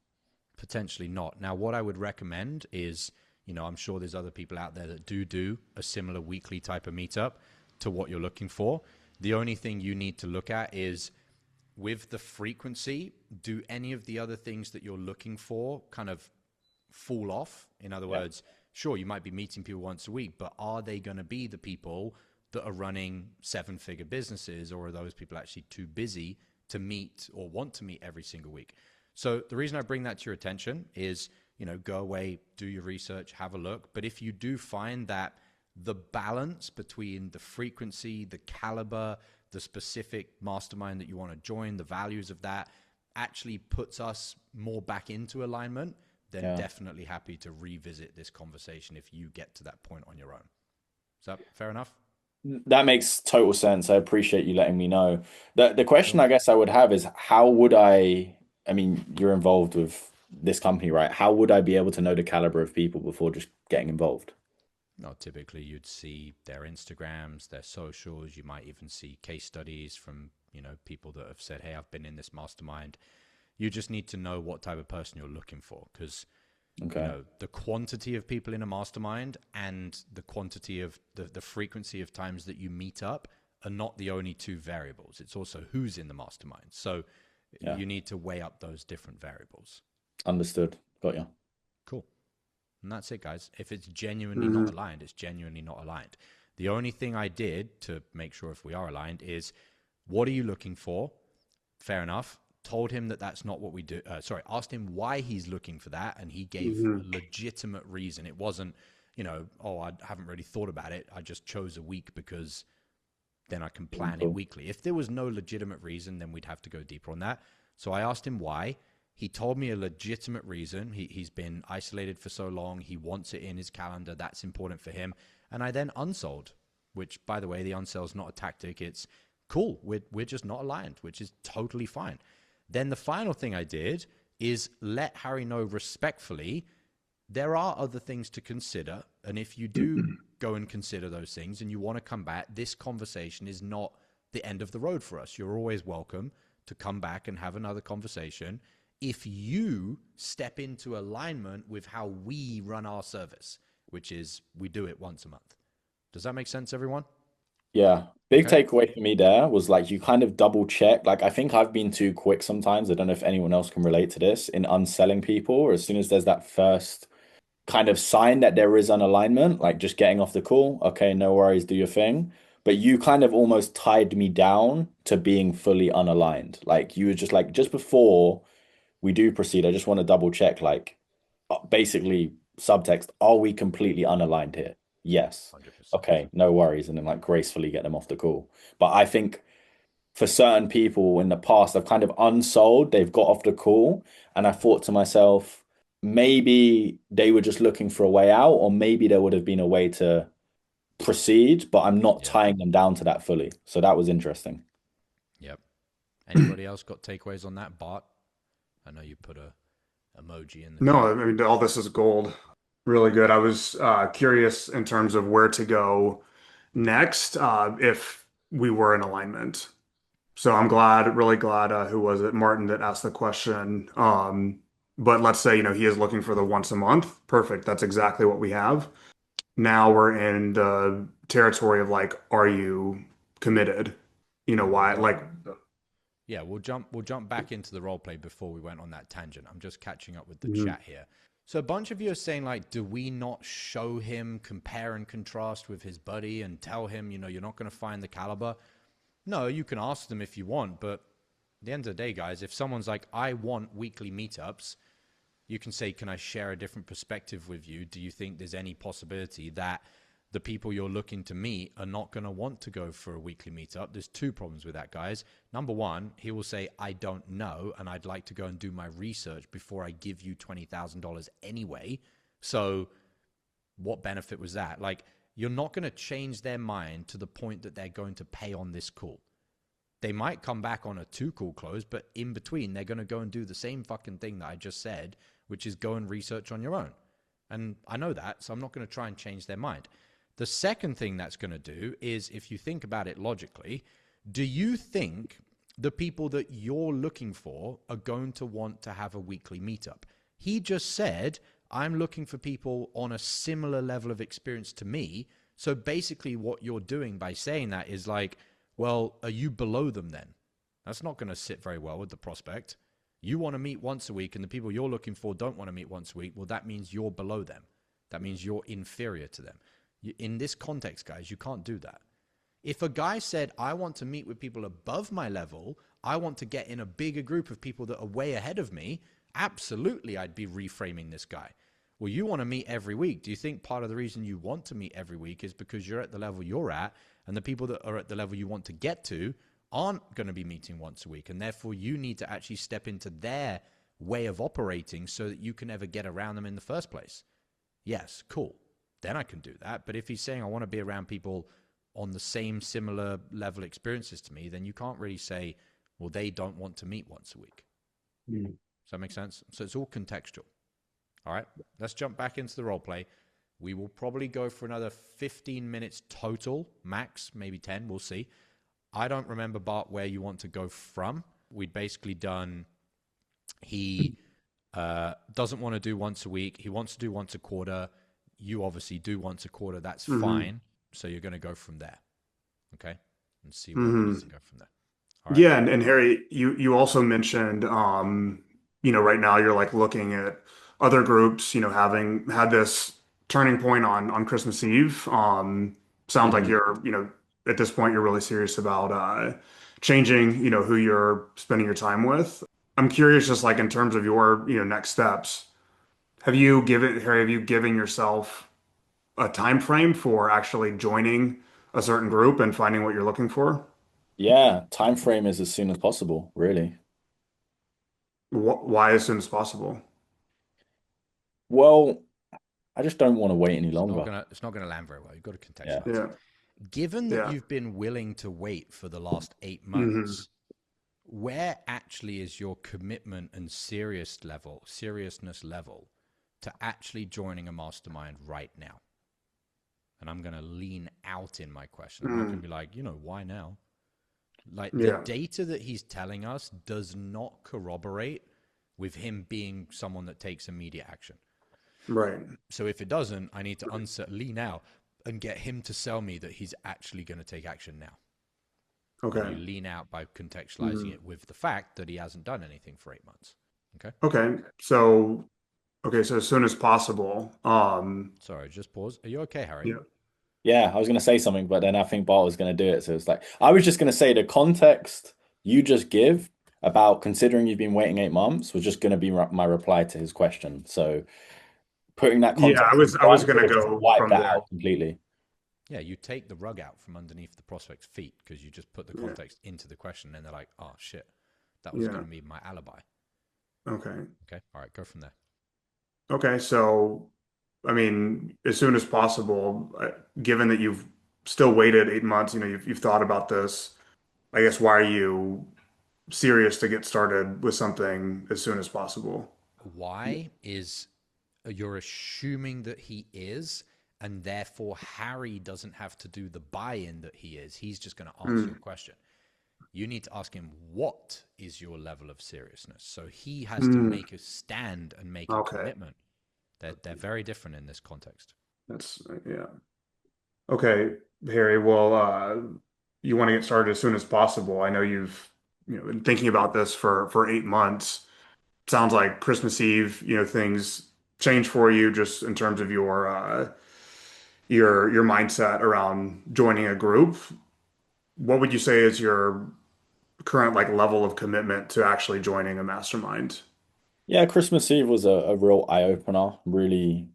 Speaker 1: Potentially not. Now, what I would recommend is, I'm sure there's other people out there that do a similar weekly type of meetup to what you're looking for. The only thing you need to look at is, with the frequency, do any of the other things that you're looking for kind of fall off? In other words, sure, you might be meeting people once a week, but are they going to be the people that are running 7-figure businesses, or are those people actually too busy to meet or want to meet every single week? So the reason I bring that to your attention is, go away, do your research, have a look. But if you do find that the balance between the frequency, the caliber, the specific mastermind that you want to join, the values of that actually puts us more back into alignment, then definitely happy to revisit this conversation if you get to that point on your own. Is that fair enough?
Speaker 3: That makes total sense. I appreciate you letting me know. The question I guess I would have is, how would I mean, you're involved with this company, right? How would I be able to know the caliber of people before just getting involved?
Speaker 1: No, typically you'd see their Instagrams, their socials. You might even see case studies from, people that have said, hey, I've been in this mastermind. You just need to know what type of person you're looking for, because the quantity of people in a mastermind and the quantity of the frequency of times that you meet up are not the only two variables. It's also who's in the mastermind. So you need to weigh up those different variables.
Speaker 3: Understood. Got you.
Speaker 1: Cool. And that's it, guys. If it's genuinely not aligned, it's genuinely not aligned. The only thing I did to make sure if we are aligned is, what are you looking for? Fair enough. Told him that that's not what we do. Asked him why he's looking for that, and he gave a legitimate reason. It wasn't, I haven't really thought about it. I just chose a week because then I can plan it weekly. If there was no legitimate reason, then we'd have to go deeper on that. So I asked him why. He told me a legitimate reason. He's been isolated for so long. He wants it in his calendar. That's important for him. And I then unsold, which, by the way, the unsell is not a tactic. It's cool. We're just not aligned, which is totally fine. Then the final thing I did is let Harry know respectfully, there are other things to consider. And if you do go and consider those things and you want to come back, this conversation is not the end of the road for us. You're always welcome to come back and have another conversation if you step into alignment with how we run our service, which is we do it once a month. Does that make sense, everyone?
Speaker 3: Yeah. Big takeaway for me there was, like, you kind of double check. Like, I think I've been too quick sometimes. I don't know if anyone else can relate to this in unselling people, or as soon as there's that first kind of sign that there is an alignment, like just getting off the call. Okay, no worries, do your thing. But you kind of almost tied me down to being fully unaligned. Like, you were just like, just before we do proceed, I just want to double check, like, basically subtext, are we completely unaligned here? Yes.
Speaker 1: 100%.
Speaker 3: Okay, no worries. And then, like, gracefully get them off the call. But I think for certain people in the past, I've kind of unsold, they've got off the call, and I thought to myself, maybe they were just looking for a way out, or maybe there would have been a way to proceed, but I'm not tying them down to that fully. So that was interesting.
Speaker 1: Yep. Anybody else got takeaways on that, Bart? I know you put a emoji in the
Speaker 2: No,
Speaker 1: chat.
Speaker 2: I mean, all this is gold. Really good. I was curious in terms of where to go next if we were in alignment. So I'm glad, really glad, who was it? Martin that asked the question. But let's say, he is looking for the once a month. Perfect. That's exactly what we have. Now we're in the territory of, like, are you committed? Why? Like,
Speaker 1: Yeah, we'll jump back into the role play before we went on that tangent. I'm just catching up with the chat here. So a bunch of you are saying, like, do we not show him compare and contrast with his buddy and tell him, you're not going to find the caliber? No, you can ask them if you want, but at the end of the day, guys, if someone's like, I want weekly meetups, you can say, can I share a different perspective with you? Do you think there's any possibility that the people you're looking to meet are not going to want to go for a weekly meetup. There's two problems with that, guys. Number one, he will say, I don't know, and I'd like to go and do my research before I give you $20,000 anyway. So what benefit was that? Like, you're not going to change their mind to the point that they're going to pay on this call. They might come back on a 2-call close, but in between, they're going to go and do the same fucking thing that I just said, which is go and research on your own. And I know that, so I'm not going to try and change their mind. The second thing that's going to do is, if you think about it logically, do you think the people that you're looking for are going to want to have a weekly meetup? He just said, I'm looking for people on a similar level of experience to me. So basically what you're doing by saying that is like, well, are you below them then? That's not going to sit very well with the prospect. You want to meet once a week and the people you're looking for don't want to meet once a week. Well, that means you're below them. That means you're inferior to them. In this context, guys, you can't do that. If a guy said, I want to meet with people above my level, I want to get in a bigger group of people that are way ahead of me, absolutely, I'd be reframing this guy. Well, you want to meet every week. Do you think part of the reason you want to meet every week is because you're at the level you're at, and the people that are at the level you want to get to aren't going to be meeting once a week, and therefore you need to actually step into their way of operating so that you can ever get around them in the first place? Yes, cool. Then I can do that. But if he's saying I want to be around people on the same similar level experiences to me, then you can't really say, well, they don't want to meet once a week. Does that make sense? So it's all contextual. All right, let's jump back into the role play. We will probably go for another 15 minutes total, max, maybe 10, we'll see. I don't remember, Bart, where you want to go from. We'd basically done, he doesn't want to do once a week. He wants to do once a quarter. You obviously do once a quarter. That's fine. So you're going to go from there. Okay. And see where he needs to go from there. All right.
Speaker 2: Yeah, and Harry, you also mentioned, right now you're like looking at other groups, having had this turning point on Christmas Eve. Sounds like you're, at this point you're really serious about changing, who you're spending your time with. I'm curious, just like in terms of your, next steps, Harry, have you given yourself a time frame for actually joining a certain group and finding what you're looking for?
Speaker 3: Yeah, time frame is as soon as possible, really.
Speaker 2: Why as soon as possible?
Speaker 3: Well, I just don't want to wait any longer.
Speaker 1: It's not gonna land very well. You've got to
Speaker 3: Yeah.
Speaker 1: contextualize it.
Speaker 2: Yeah.
Speaker 1: Given that
Speaker 2: Yeah.
Speaker 1: you've been willing to wait for the last 8
Speaker 2: hmm
Speaker 1: months, where actually is your commitment and seriousness level to actually joining a mastermind right now? And I'm going to lean out in my question. I'm not going to be like, why now? Like, the
Speaker 2: Yeah.
Speaker 1: data that he's telling us does not corroborate with him being someone that takes immediate action.
Speaker 2: Right.
Speaker 1: So if it doesn't, I need to lean out and get him to sell me that he's actually going to take action now. And
Speaker 2: Okay.
Speaker 1: you lean out by contextualizing it with the fact that he hasn't done anything for 8 months. Okay.
Speaker 2: Okay. So as soon as possible.
Speaker 1: Sorry, just pause. Are you okay, Harry?
Speaker 2: Yeah.
Speaker 3: Yeah, I was going to say something, but then I think Bart was going to do it. So it's like, I was just going to say the context you just give about considering you've been waiting 8 months was just going to be my reply to his question. So putting that
Speaker 2: Yeah,
Speaker 3: context
Speaker 2: I
Speaker 3: in
Speaker 2: was
Speaker 3: front
Speaker 2: gonna
Speaker 3: sort of just
Speaker 2: go
Speaker 3: wipe
Speaker 2: from
Speaker 3: that
Speaker 2: there.
Speaker 3: out completely.
Speaker 1: Yeah, you take the rug out from underneath the prospect's feet because you just put the
Speaker 2: Yeah.
Speaker 1: context into the question and they're like, oh shit, that was
Speaker 2: Yeah.
Speaker 1: going to be my alibi.
Speaker 2: Okay.
Speaker 1: Okay. All right. Go from there.
Speaker 2: Okay. So, I mean, as soon as possible, given that you've still waited 8 months, you've thought about this. I guess why are you serious to get started with something as soon as possible?
Speaker 1: Why is you're assuming that he is, and therefore Harry doesn't have to do the buy-in that he is. He's just going to answer your
Speaker 2: Mm.
Speaker 1: question. You need to ask him, what is your level of seriousness? So he has to
Speaker 2: Mm.
Speaker 1: make a stand and make a
Speaker 2: Okay.
Speaker 1: commitment. They're very different in this context.
Speaker 2: That's yeah. Okay, Harry. Well, you want to get started as soon as possible. I know you've been thinking about this for 8 months. Sounds like Christmas Eve, things change for you just in terms of your mindset around joining a group. What would you say is your current like level of commitment to actually joining a mastermind?
Speaker 3: Yeah, Christmas Eve was a real eye opener. Really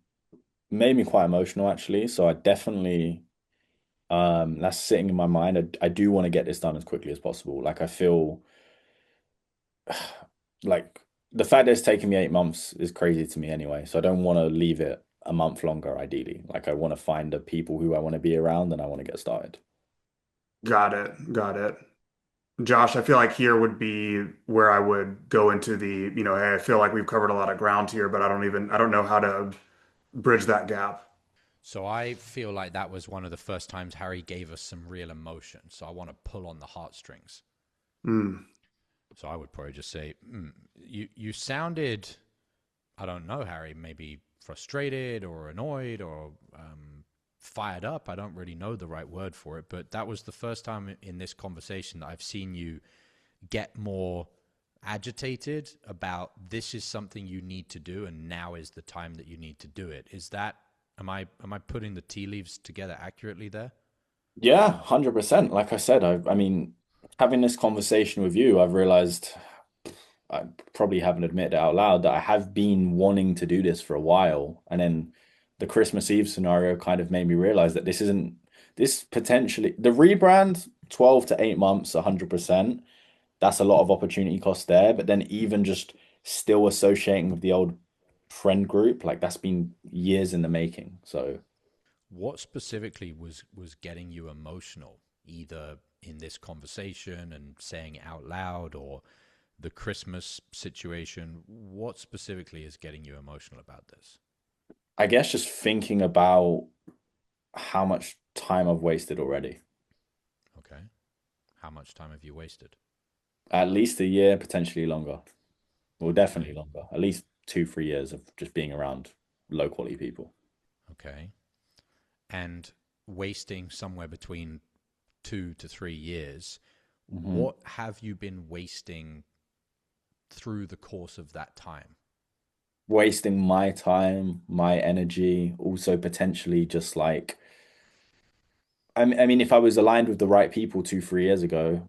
Speaker 3: made me quite emotional actually. So I definitely that's sitting in my mind. I do want to get this done as quickly as possible. Like I feel like the fact that it's taken me 8 months is crazy to me anyway. So I don't want to leave it a month longer, ideally. Like I want to find the people who I want to be around and I want to get started.
Speaker 2: Got it. Got it. Josh, I feel like here would be where I would go into hey, I feel like we've covered a lot of ground here, but I don't know how to bridge that gap.
Speaker 1: So I feel like that was one of the first times Harry gave us some real emotion. So I want to pull on the heartstrings.
Speaker 2: Mm.
Speaker 1: So I would probably just say, you sounded, I don't know, Harry, maybe frustrated or annoyed or fired up. I don't really know the right word for it, but that was the first time in this conversation that I've seen you get more agitated about this is something you need to do and now is the time that you need to do it. Is that, am I putting the tea leaves together accurately there?
Speaker 3: Yeah, 100%. Like I said, I mean, having this conversation with you, I've realized I probably haven't admitted it out loud that I have been wanting to do this for a while. And then the Christmas Eve scenario kind of made me realize that this isn't this potentially the rebrand, 12 to 8 months, 100%. That's a lot of opportunity cost there. But then even just still associating with the old friend group, like that's been years in the making. So
Speaker 1: What specifically was getting you emotional, either in this conversation and saying it out loud or the Christmas situation? What specifically is getting you emotional about this?
Speaker 3: I guess just thinking about how much time I've wasted already.
Speaker 1: Okay. How much time have you wasted?
Speaker 3: At least a year, potentially longer. Well, definitely
Speaker 1: Okay.
Speaker 3: longer. At least 2, 3 years of just being around low quality people.
Speaker 1: Okay. And wasting somewhere between 2 to 3 years,
Speaker 3: Hmm.
Speaker 1: what have you been wasting through the course of that time?
Speaker 3: Wasting my time, my energy, also potentially just like, I mean, if I was aligned with the right people 2, 3 years ago,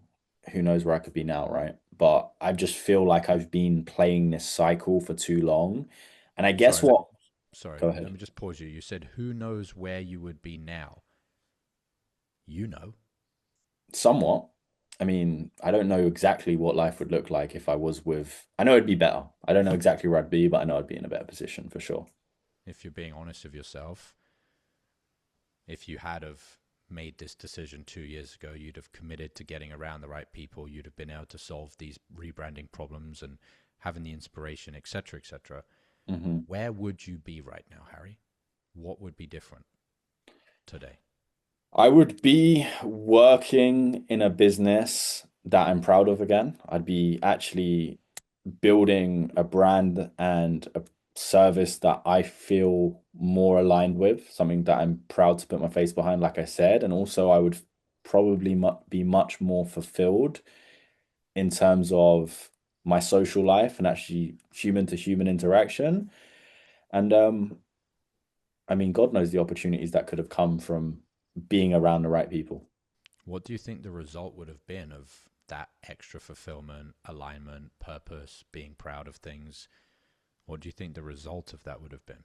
Speaker 3: who knows where I could be now, right? But I just feel like I've been playing this cycle for too long. And I guess
Speaker 1: Sorry,
Speaker 3: what,
Speaker 1: sorry,
Speaker 3: go
Speaker 1: let
Speaker 3: ahead.
Speaker 1: me just pause you. You said, who knows where you would be now? You know.
Speaker 3: Somewhat. I mean, I don't know exactly what life would look like if I was with, I know it'd be better. I don't know exactly where I'd be, but I know I'd be in a better position for sure.
Speaker 1: If you're being honest with yourself, if you had have made this decision 2 years ago, you'd have committed to getting around the right people. You'd have been able to solve these rebranding problems and having the inspiration, etc., etc.
Speaker 3: Hmm.
Speaker 1: Where would you be right now, Harry? What would be different today?
Speaker 3: I would be working in a business that I'm proud of again. I'd be actually building a brand and a service that I feel more aligned with, something that I'm proud to put my face behind, like I said. And also, I would probably mu be much more fulfilled in terms of my social life and actually human to human interaction. And I mean, God knows the opportunities that could have come from being around the right people.
Speaker 1: What do you think the result would have been of that extra fulfillment, alignment, purpose, being proud of things? What do you think the result of that would have been?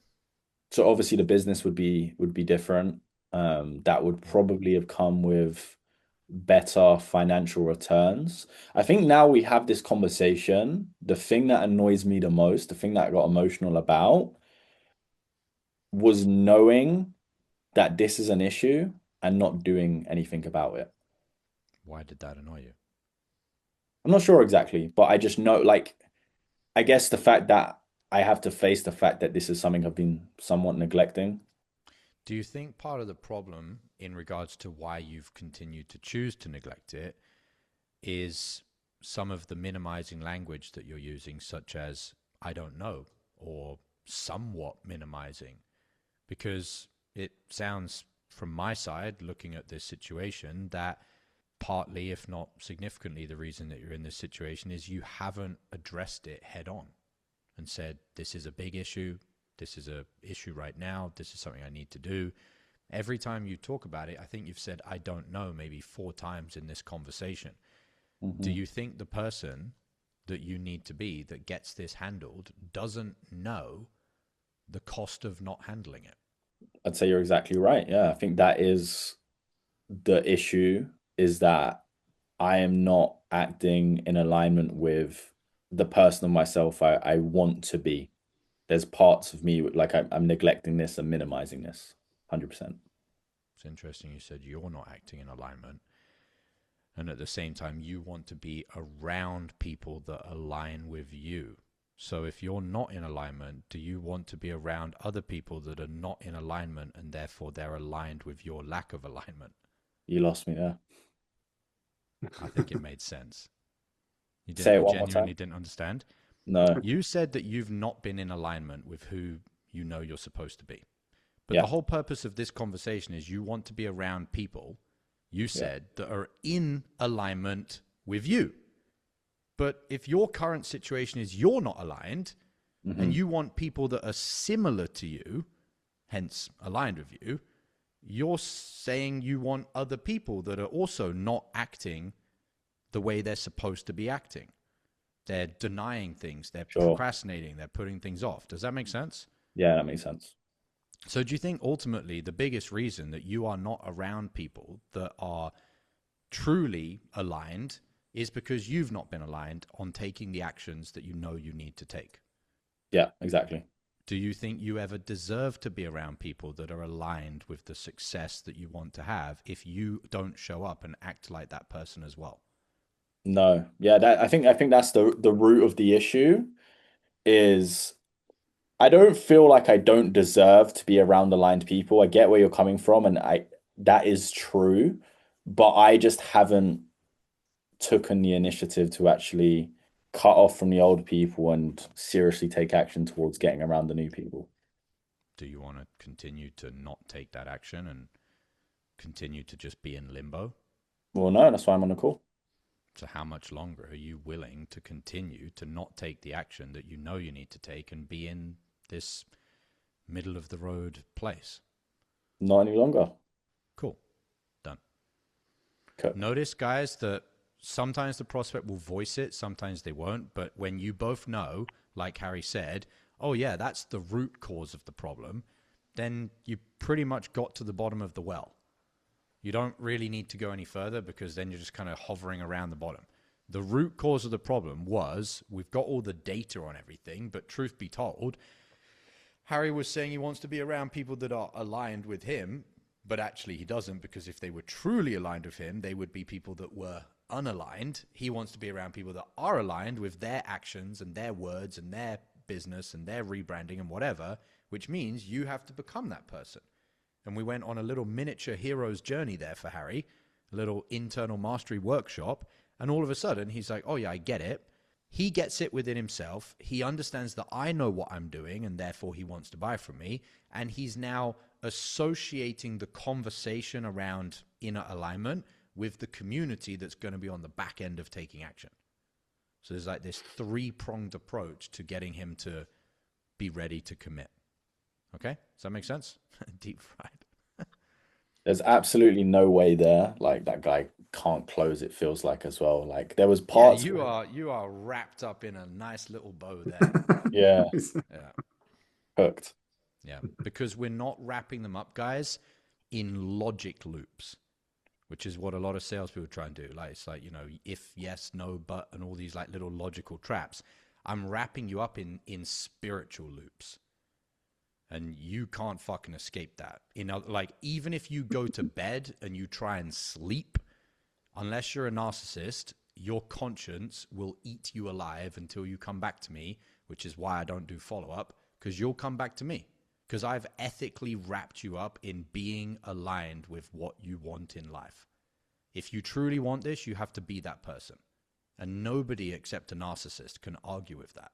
Speaker 3: So obviously the business would be different. That would probably have come with better financial returns. I think now we have this conversation. The thing that annoys me the most, the thing that I got emotional about, was knowing that this is an issue and not doing anything about it.
Speaker 1: Why did that annoy you?
Speaker 3: I'm not sure exactly, but I just know, like, I guess the fact that I have to face the fact that this is something I've been somewhat neglecting.
Speaker 1: Do you think part of the problem in regards to why you've continued to choose to neglect it is some of the minimizing language that you're using, such as, I don't know, or somewhat minimizing? Because it sounds from my side, looking at this situation, that partly, if not significantly, the reason that you're in this situation is you haven't addressed it head on and said, this is a big issue. This is a issue right now. This is something I need to do. Every time you talk about it, I think you've said, I don't know, maybe 4 times in this conversation. Do
Speaker 3: Mhm.
Speaker 1: you think the person that you need to be that gets this handled doesn't know the cost of not handling it?
Speaker 3: I'd say you're exactly right. Yeah, I think that is the issue, is that I am not acting in alignment with the person of myself I want to be. There's parts of me like I'm neglecting this and minimizing this. 100%.
Speaker 1: It's interesting you said you're not acting in alignment, and at the same time you want to be around people that align with you. So if you're not in alignment, do you want to be around other people that are not in alignment and therefore they're aligned with your lack of alignment?
Speaker 3: You lost me there.
Speaker 1: I think it made sense.
Speaker 3: Say it
Speaker 1: You
Speaker 3: one more
Speaker 1: genuinely
Speaker 3: time.
Speaker 1: didn't understand?
Speaker 3: No.
Speaker 1: You said that you've not been in alignment with who you know you're supposed to be. But
Speaker 3: Yeah.
Speaker 1: the whole purpose of this conversation is you want to be around people, you
Speaker 3: Yeah.
Speaker 1: said, that are in alignment with you. But if your current situation is you're not aligned and you want people that are similar to you, hence aligned with you, you're saying you want other people that are also not acting the way they're supposed to be acting. They're denying things, they're
Speaker 3: Sure.
Speaker 1: procrastinating, they're putting things off. Does that make sense?
Speaker 3: Yeah, that makes sense.
Speaker 1: So do you think ultimately the biggest reason that you are not around people that are truly aligned is because you've not been aligned on taking the actions that you know you need to take?
Speaker 3: Yeah, exactly.
Speaker 1: Do you think you ever deserve to be around people that are aligned with the success that you want to have if you don't show up and act like that person as well?
Speaker 3: No. Yeah, I think that's the root of the issue is I don't feel like I don't deserve to be around aligned people. I get where you're coming from, and I that is true, but I just haven't taken the initiative to actually cut off from the old people and seriously take action towards getting around the new people.
Speaker 1: Do you want to continue to not take that action and continue to just be in limbo?
Speaker 3: Well, no, that's why I'm on the call.
Speaker 1: So how much longer are you willing to continue to not take the action that you know you need to take and be in this middle of the road place?
Speaker 3: Not any longer.
Speaker 1: Cool. Done.
Speaker 3: Okay.
Speaker 1: Notice, guys, that sometimes the prospect will voice it, sometimes they won't. But when you both know, like Harry said, oh, yeah, that's the root cause of the problem, then you pretty much got to the bottom of the well. You don't really need to go any further because then you're just kind of hovering around the bottom. The root cause of the problem was we've got all the data on everything, but truth be told, Harry was saying he wants to be around people that are aligned with him, but actually he doesn't, because if they were truly aligned with him, they would be people that were unaligned. He wants to be around people that are aligned with their actions and their words and their business and their rebranding and whatever, which means you have to become that person. And we went on a little miniature hero's journey there for Harry, a little internal mastery workshop. And all of a sudden, he's like, oh, yeah, I get it. He gets it within himself. He understands that I know what I'm doing, and therefore he wants to buy from me. And he's now associating the conversation around inner alignment with the community that's going to be on the back end of taking action. So there's like this three-pronged approach to getting him to be ready to commit. Okay? Does that make sense? Deep fried.
Speaker 3: There's absolutely no way there. Like that guy can't close, it feels like as well. Like there was
Speaker 1: Yeah,
Speaker 3: parts.
Speaker 1: you are wrapped up in a nice little bow there.
Speaker 3: Yeah,
Speaker 1: Yeah.
Speaker 3: hooked.
Speaker 1: Yeah. Because we're not wrapping them up, guys, in logic loops, which is what a lot of salespeople try and do. Like it's like, you know, if, yes, no, but, and all these like little logical traps. I'm wrapping you up in spiritual loops. And you can't fucking escape that. You know, like even if you go to bed and you try and sleep, unless you're a narcissist, your conscience will eat you alive until you come back to me, which is why I don't do follow-up, because you'll come back to me. Because I've ethically wrapped you up in being aligned with what you want in life. If you truly want this, you have to be that person. And nobody except a narcissist can argue with that.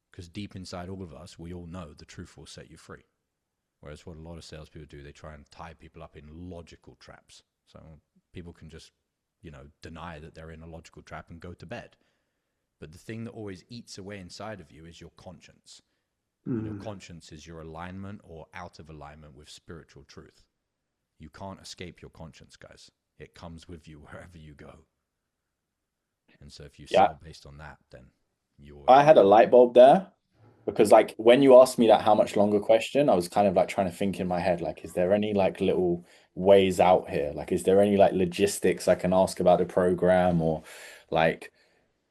Speaker 1: Because deep inside all of us, we all know the truth will set you free. Whereas what a lot of salespeople do, they try and tie people up in logical traps. So people can just, you know, deny that they're in a logical trap and go to bed. But the thing that always eats away inside of you is your conscience. And your conscience is your alignment or out of alignment with spiritual truth. You can't escape your conscience, guys. It comes with you wherever you go. And so if you sell based on that, then you're...
Speaker 3: I had a light bulb there. Because like when you asked me that how much longer question, I was kind of like trying to think in my head, like, is there any like little ways out here? Like, is there any like logistics I can ask about the program, or like,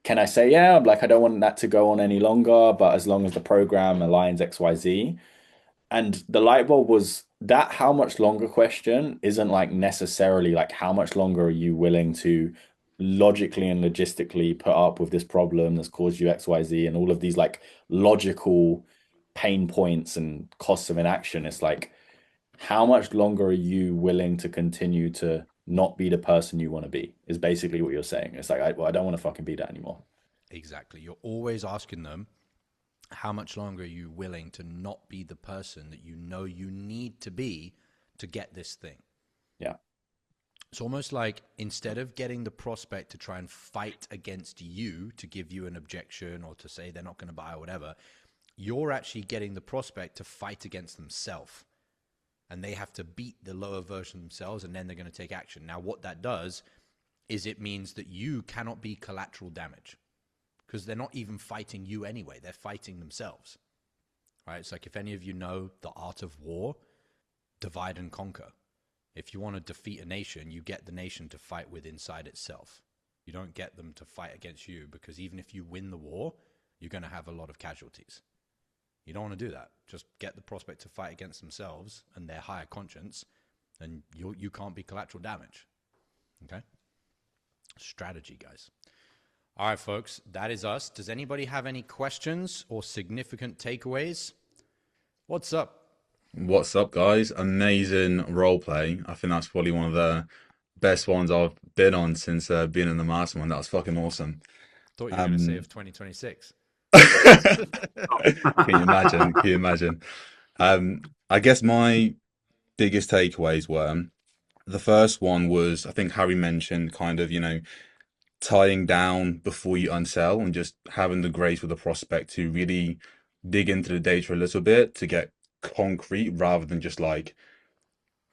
Speaker 3: can I say, yeah, like I don't want that to go on any longer, but as long as the program aligns XYZ? And the light bulb was that how much longer question isn't like necessarily like how much longer are you willing to logically and logistically put up with this problem that's caused you XYZ and all of these like logical pain points and costs of inaction. It's like how much longer are you willing to continue to not be the person you want to be is basically what you're saying. It's like, well, I don't want to fucking be that anymore.
Speaker 1: Exactly. You're always asking them, how much longer are you willing to not be the person that you know you need to be to get this thing?
Speaker 3: Yeah.
Speaker 1: It's almost like instead of getting the prospect to try and fight against you to give you an objection or to say they're not going to buy or whatever, you're actually getting the prospect to fight against themselves. And they have to beat the lower version of themselves, and then they're going to take action. Now, what that does is it means that you cannot be collateral damage because they're not even fighting you anyway. They're fighting themselves, right? It's like if any of you know the art of war, divide and conquer. If you want to defeat a nation, you get the nation to fight with inside itself. You don't get them to fight against you, because even if you win the war, you're going to have a lot of casualties. You don't want to do that. Just get the prospect to fight against themselves and their higher conscience, and you can't be collateral damage. Okay? Strategy, guys. All right, folks, that is us. Does anybody have any questions or significant takeaways? What's up?
Speaker 4: What's up, guys? Amazing role play. I think that's probably one of the best ones I've been on since being in the mastermind. That was fucking awesome.
Speaker 1: Thought you were going to say of 2026.
Speaker 4: Can you imagine? Can you imagine? I guess my biggest takeaways were the first one was, I think Harry mentioned kind of, tying down before you unsell and just having the grace with the prospect to really dig into the data a little bit to get concrete rather than just like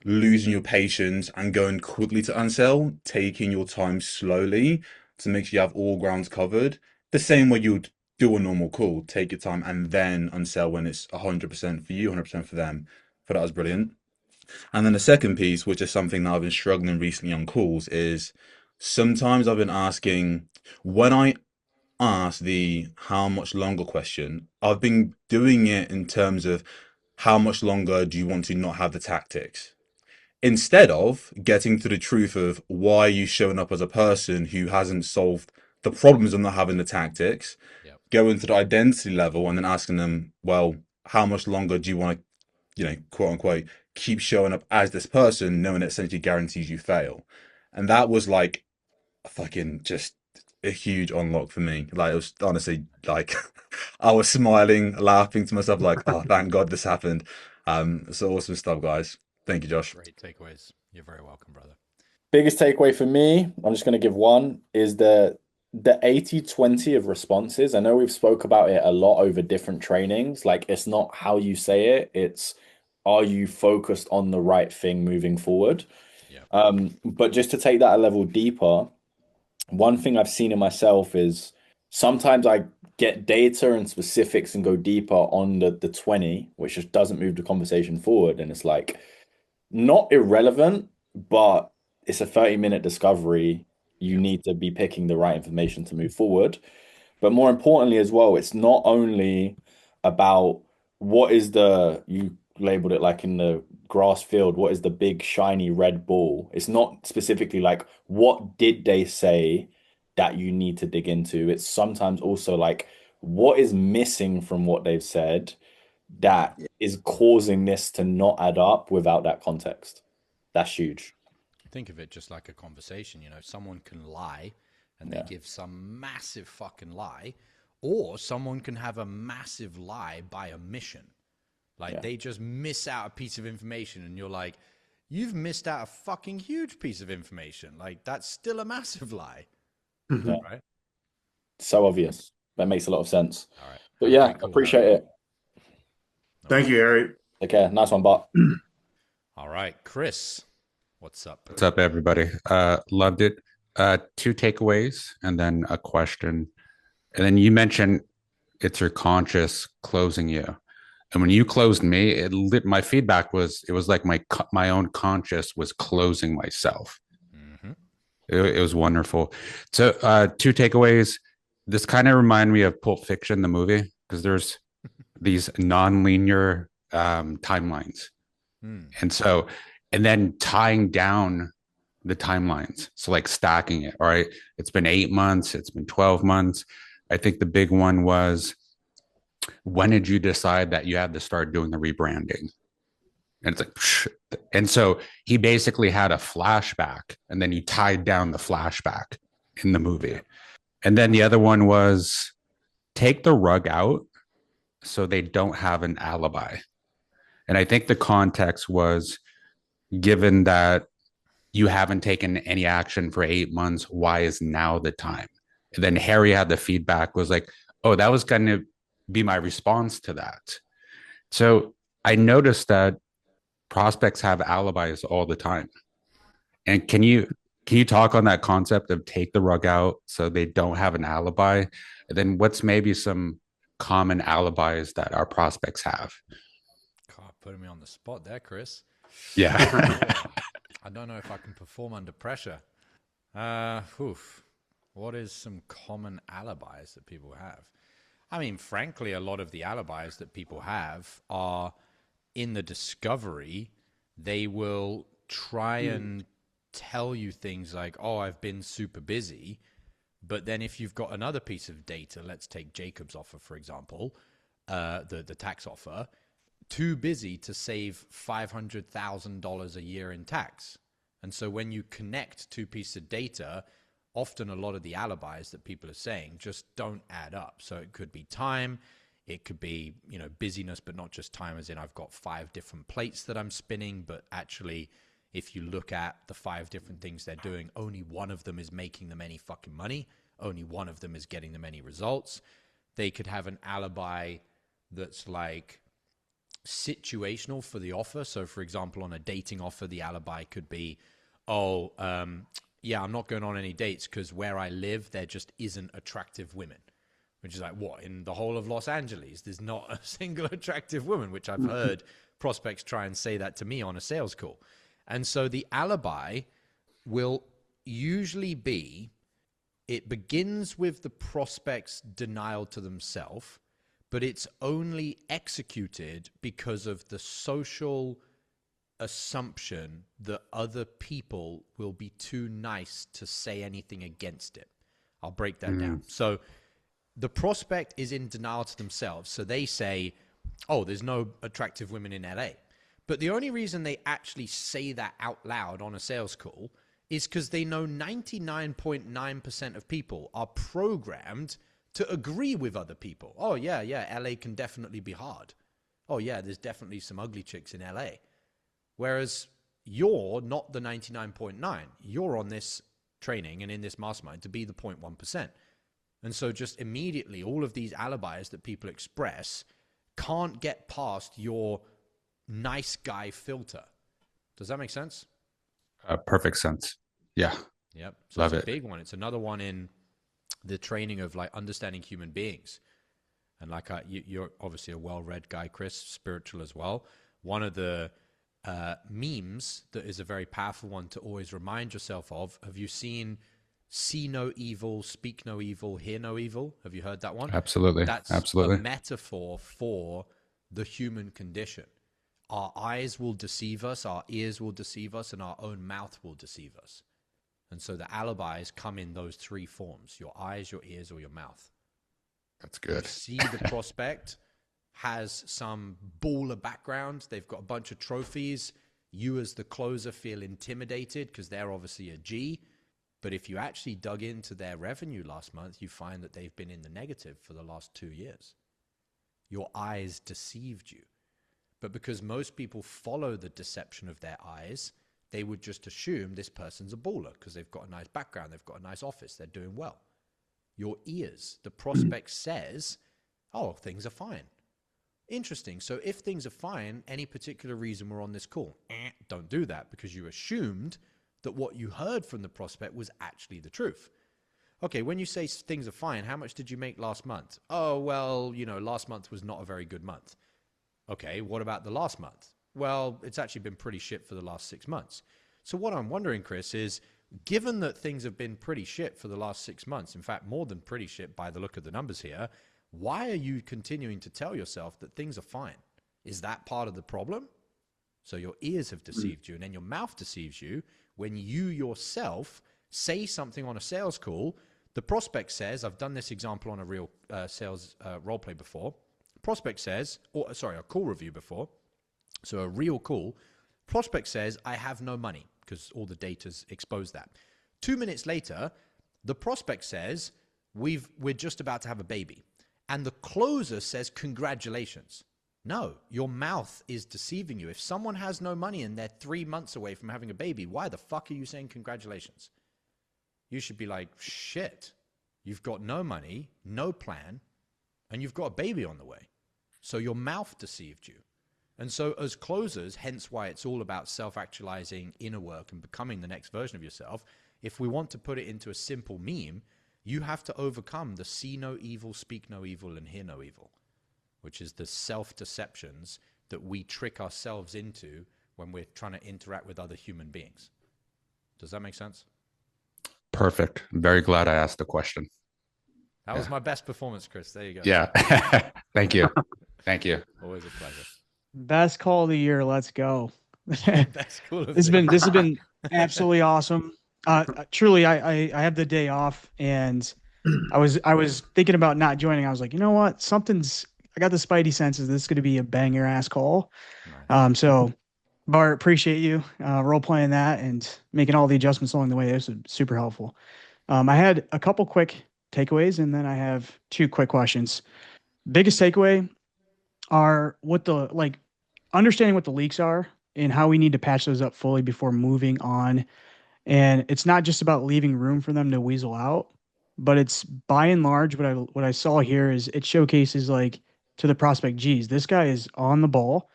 Speaker 4: losing your patience and going quickly to unsell, taking your time slowly to make sure you have all grounds covered. The same way you'd do a normal call, take your time and then unsell when it's 100% for you, 100% for them. But that was brilliant. And then the second piece, which is something that I've been struggling recently on calls, is sometimes I've been asking, when I ask the how much longer question, I've been doing it in terms of how much longer do you want to not have the tactics? Instead of getting to the truth of why are you showing up as a person who hasn't solved the problems of not having the tactics, going to the identity level and then asking them, well, how much longer do you want to, quote unquote, keep showing up as this person, knowing it essentially guarantees you fail? And that was like fucking just a huge unlock for me. Like it was honestly like I was smiling, laughing to myself, like, oh, thank God this happened. So awesome stuff, guys. Thank you, Josh.
Speaker 1: Great takeaways. You're very welcome, brother.
Speaker 3: Biggest takeaway for me, I'm just going to give one, is the 80/20 of responses. I know we've spoke about it a lot over different trainings. Like it's not how you say it, it's are you focused on the right thing moving forward?
Speaker 1: Yeah.
Speaker 3: But just to take that a level deeper, one thing I've seen in myself is sometimes I get data and specifics and go deeper on the 20, which just doesn't move the conversation forward. And it's like not irrelevant, but it's a 30-minute discovery. You need to be picking the right information to move forward. But more importantly as well, it's not only about what is you labeled it like in the grass field, what is the big shiny red ball? It's not specifically like what did they say that you need to dig into. It's sometimes also like what is missing from what they've said that is causing this to not add up without that context. That's huge.
Speaker 1: Think of it just like a conversation. Someone can lie and they give some massive fucking lie, or someone can have a massive lie by omission. Like they just miss out a piece of information and you're like, you've missed out a fucking huge piece of information. Like that's still a massive lie. Right?
Speaker 3: So obvious. That makes a lot of sense.
Speaker 1: All right.
Speaker 3: But yeah, appreciate it.
Speaker 2: Thank you, Harry.
Speaker 3: Okay, nice one, Bart.
Speaker 1: All right, Chris, what's up?
Speaker 5: What's up, everybody? Loved it. Two takeaways and then a question. And then you mentioned it's your conscious closing you. And when you closed me, my feedback was it was like my own conscious was closing myself.
Speaker 1: Mm-hmm.
Speaker 5: It was wonderful. So, two takeaways. This kind of reminded me of Pulp Fiction, the movie, because there's these non-linear timelines. And so, and then tying down the timelines. So, like stacking it, all right? It's been 8 months, it's been 12 months. I think the big one was, when did you decide that you had to start doing the rebranding? And it's like, psh. And so he basically had a flashback, and then he tied down the flashback in the movie. And then the other one was, take the rug out so they don't have an alibi. And I think the context was, given that you haven't taken any action for 8 months, why is now the time? And then Harry had the feedback was like, oh, that was going to be my response to that. So I noticed that prospects have alibis all the time. And can you talk on that concept of take the rug out so they don't have an alibi? And then what's maybe some common alibis that our prospects have?
Speaker 1: God, putting me on the spot there, Chris.
Speaker 5: Yeah.
Speaker 1: I don't know if I can perform under pressure. What is some common alibis that people have? I mean, frankly, a lot of the alibis that people have are in the discovery. They will try and tell you things like, oh, I've been super busy. But then if you've got another piece of data, let's take Jacob's offer, for example, the tax offer, too busy to save $500,000 a year in tax. And so when you connect two pieces of data, often a lot of the alibis that people are saying just don't add up. So it could be time, it could be, busyness, but not just time as in I've got 5 different plates that I'm spinning, but actually if you look at the 5 different things they're doing, only one of them is making them any fucking money. Only one of them is getting them any results. They could have an alibi that's like situational for the offer. So for example, on a dating offer, the alibi could be, I'm not going on any dates because where I live, there just isn't attractive women. Which is like, what, in the whole of Los Angeles, there's not a single attractive woman, which I've heard prospects try and say that to me on a sales call. And so the alibi will usually be, it begins with the prospect's denial to themselves, but it's only executed because of the social assumption that other people will be too nice to say anything against it. I'll break that down. So the prospect is in denial to themselves. So they say, oh, there's no attractive women in LA. But the only reason they actually say that out loud on a sales call is because they know 99.9% of people are programmed to agree with other people. Oh, yeah, LA can definitely be hard. Oh, yeah, there's definitely some ugly chicks in LA. Whereas you're not the 99.9. You're on this training and in this mastermind to be the 0.1%. And so just immediately, all of these alibis that people express can't get past your nice guy filter. Does that make sense?
Speaker 5: Perfect sense. Yeah.
Speaker 1: Yep. So
Speaker 5: Love
Speaker 1: it's
Speaker 5: it.
Speaker 1: a big one. It's another one in the training of like understanding human beings. And like you're obviously a well-read guy, Chris, spiritual as well. One of the memes that is a very powerful one to always remind yourself of. Have you seen see no evil, speak no evil, hear no evil? Have you heard that one?
Speaker 5: Absolutely.
Speaker 1: That's
Speaker 5: Absolutely.
Speaker 1: a metaphor for the human condition. Our eyes will deceive us, our ears will deceive us, and our own mouth will deceive us. And so the alibis come in those 3 forms: your eyes, your ears, or your mouth.
Speaker 5: That's good.
Speaker 1: You see the prospect has some baller background. They've got a bunch of trophies. You as the closer feel intimidated because they're obviously a G. But if you actually dug into their revenue last month, you find that they've been in the negative for the last 2 years. Your eyes deceived you. But because most people follow the deception of their eyes, they would just assume this person's a baller because they've got a nice background, they've got a nice office, they're doing well. Your ears, the prospect says, oh, things are fine. Interesting. So if things are fine, any particular reason we're on this call? Don't do that because you assumed that what you heard from the prospect was actually the truth. Okay, when you say things are fine, how much did you make last month? Oh, well, last month was not a very good month. Okay, what about the last month? Well, it's actually been pretty shit for the last 6 months. So what I'm wondering, Chris, is given that things have been pretty shit for the last 6 months, in fact, more than pretty shit by the look of the numbers here, why are you continuing to tell yourself that things are fine? Is that part of the problem? So your ears have deceived you, and then your mouth deceives you when you yourself say something on a sales call. The prospect says, I've done this example on a real sales role play before. Prospect says, a call review before. So a real call. Prospect says, I have no money, because all the data's exposed that. 2 minutes later, the prospect says, we're just about to have a baby. And the closer says, congratulations. No, your mouth is deceiving you. If someone has no money and they're 3 months away from having a baby, why the fuck are you saying congratulations? You should be like, shit, you've got no money, no plan, and you've got a baby on the way. So your mouth deceived you. And so as closers, hence why it's all about self-actualizing, inner work, and becoming the next version of yourself, if we want to put it into a simple meme, you have to overcome the see no evil, speak no evil, and hear no evil, which is the self-deceptions that we trick ourselves into when we're trying to interact with other human beings. Does that make sense?
Speaker 5: Perfect. I'm very glad I asked the question.
Speaker 1: That was my best performance, Chris. There you go.
Speaker 5: Yeah. Thank you. Thank you.
Speaker 1: Always a pleasure.
Speaker 6: Best call of the year. Let's go.
Speaker 1: Best call of
Speaker 6: This
Speaker 1: the year.
Speaker 6: has been absolutely awesome. Truly, I have the day off, and I was thinking about not joining. I was like, you know what? I got the spidey senses. This is going to be a banger ass call.
Speaker 1: Nice.
Speaker 6: So Bart, appreciate you role playing that and making all the adjustments along the way. This was super helpful. I had a couple quick takeaways, and then I have 2 quick questions. Biggest takeaway are understanding what the leaks are and how we need to patch those up fully before moving on. And it's not just about leaving room for them to weasel out, but it's by and large what I saw here is it showcases to the prospect, geez, this guy is on the ball.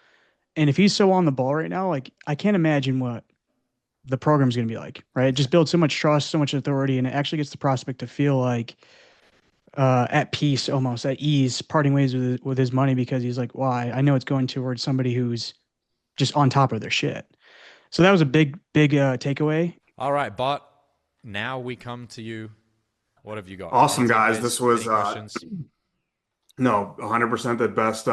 Speaker 6: And if he's so on the ball right now, I can't imagine what the program's going to be like, right? It just builds so much trust, so much authority, and it actually gets the prospect to feel like at peace, almost at ease, parting ways with his money, because he's like, well, I know it's going towards somebody who's just on top of their shit. So that was a big takeaway.
Speaker 1: All right, Bart. Now we come to you. What have you got?
Speaker 2: Awesome,
Speaker 1: Any
Speaker 2: guys.
Speaker 1: takeaways?
Speaker 2: This was
Speaker 1: Any questions?
Speaker 2: no 100% the best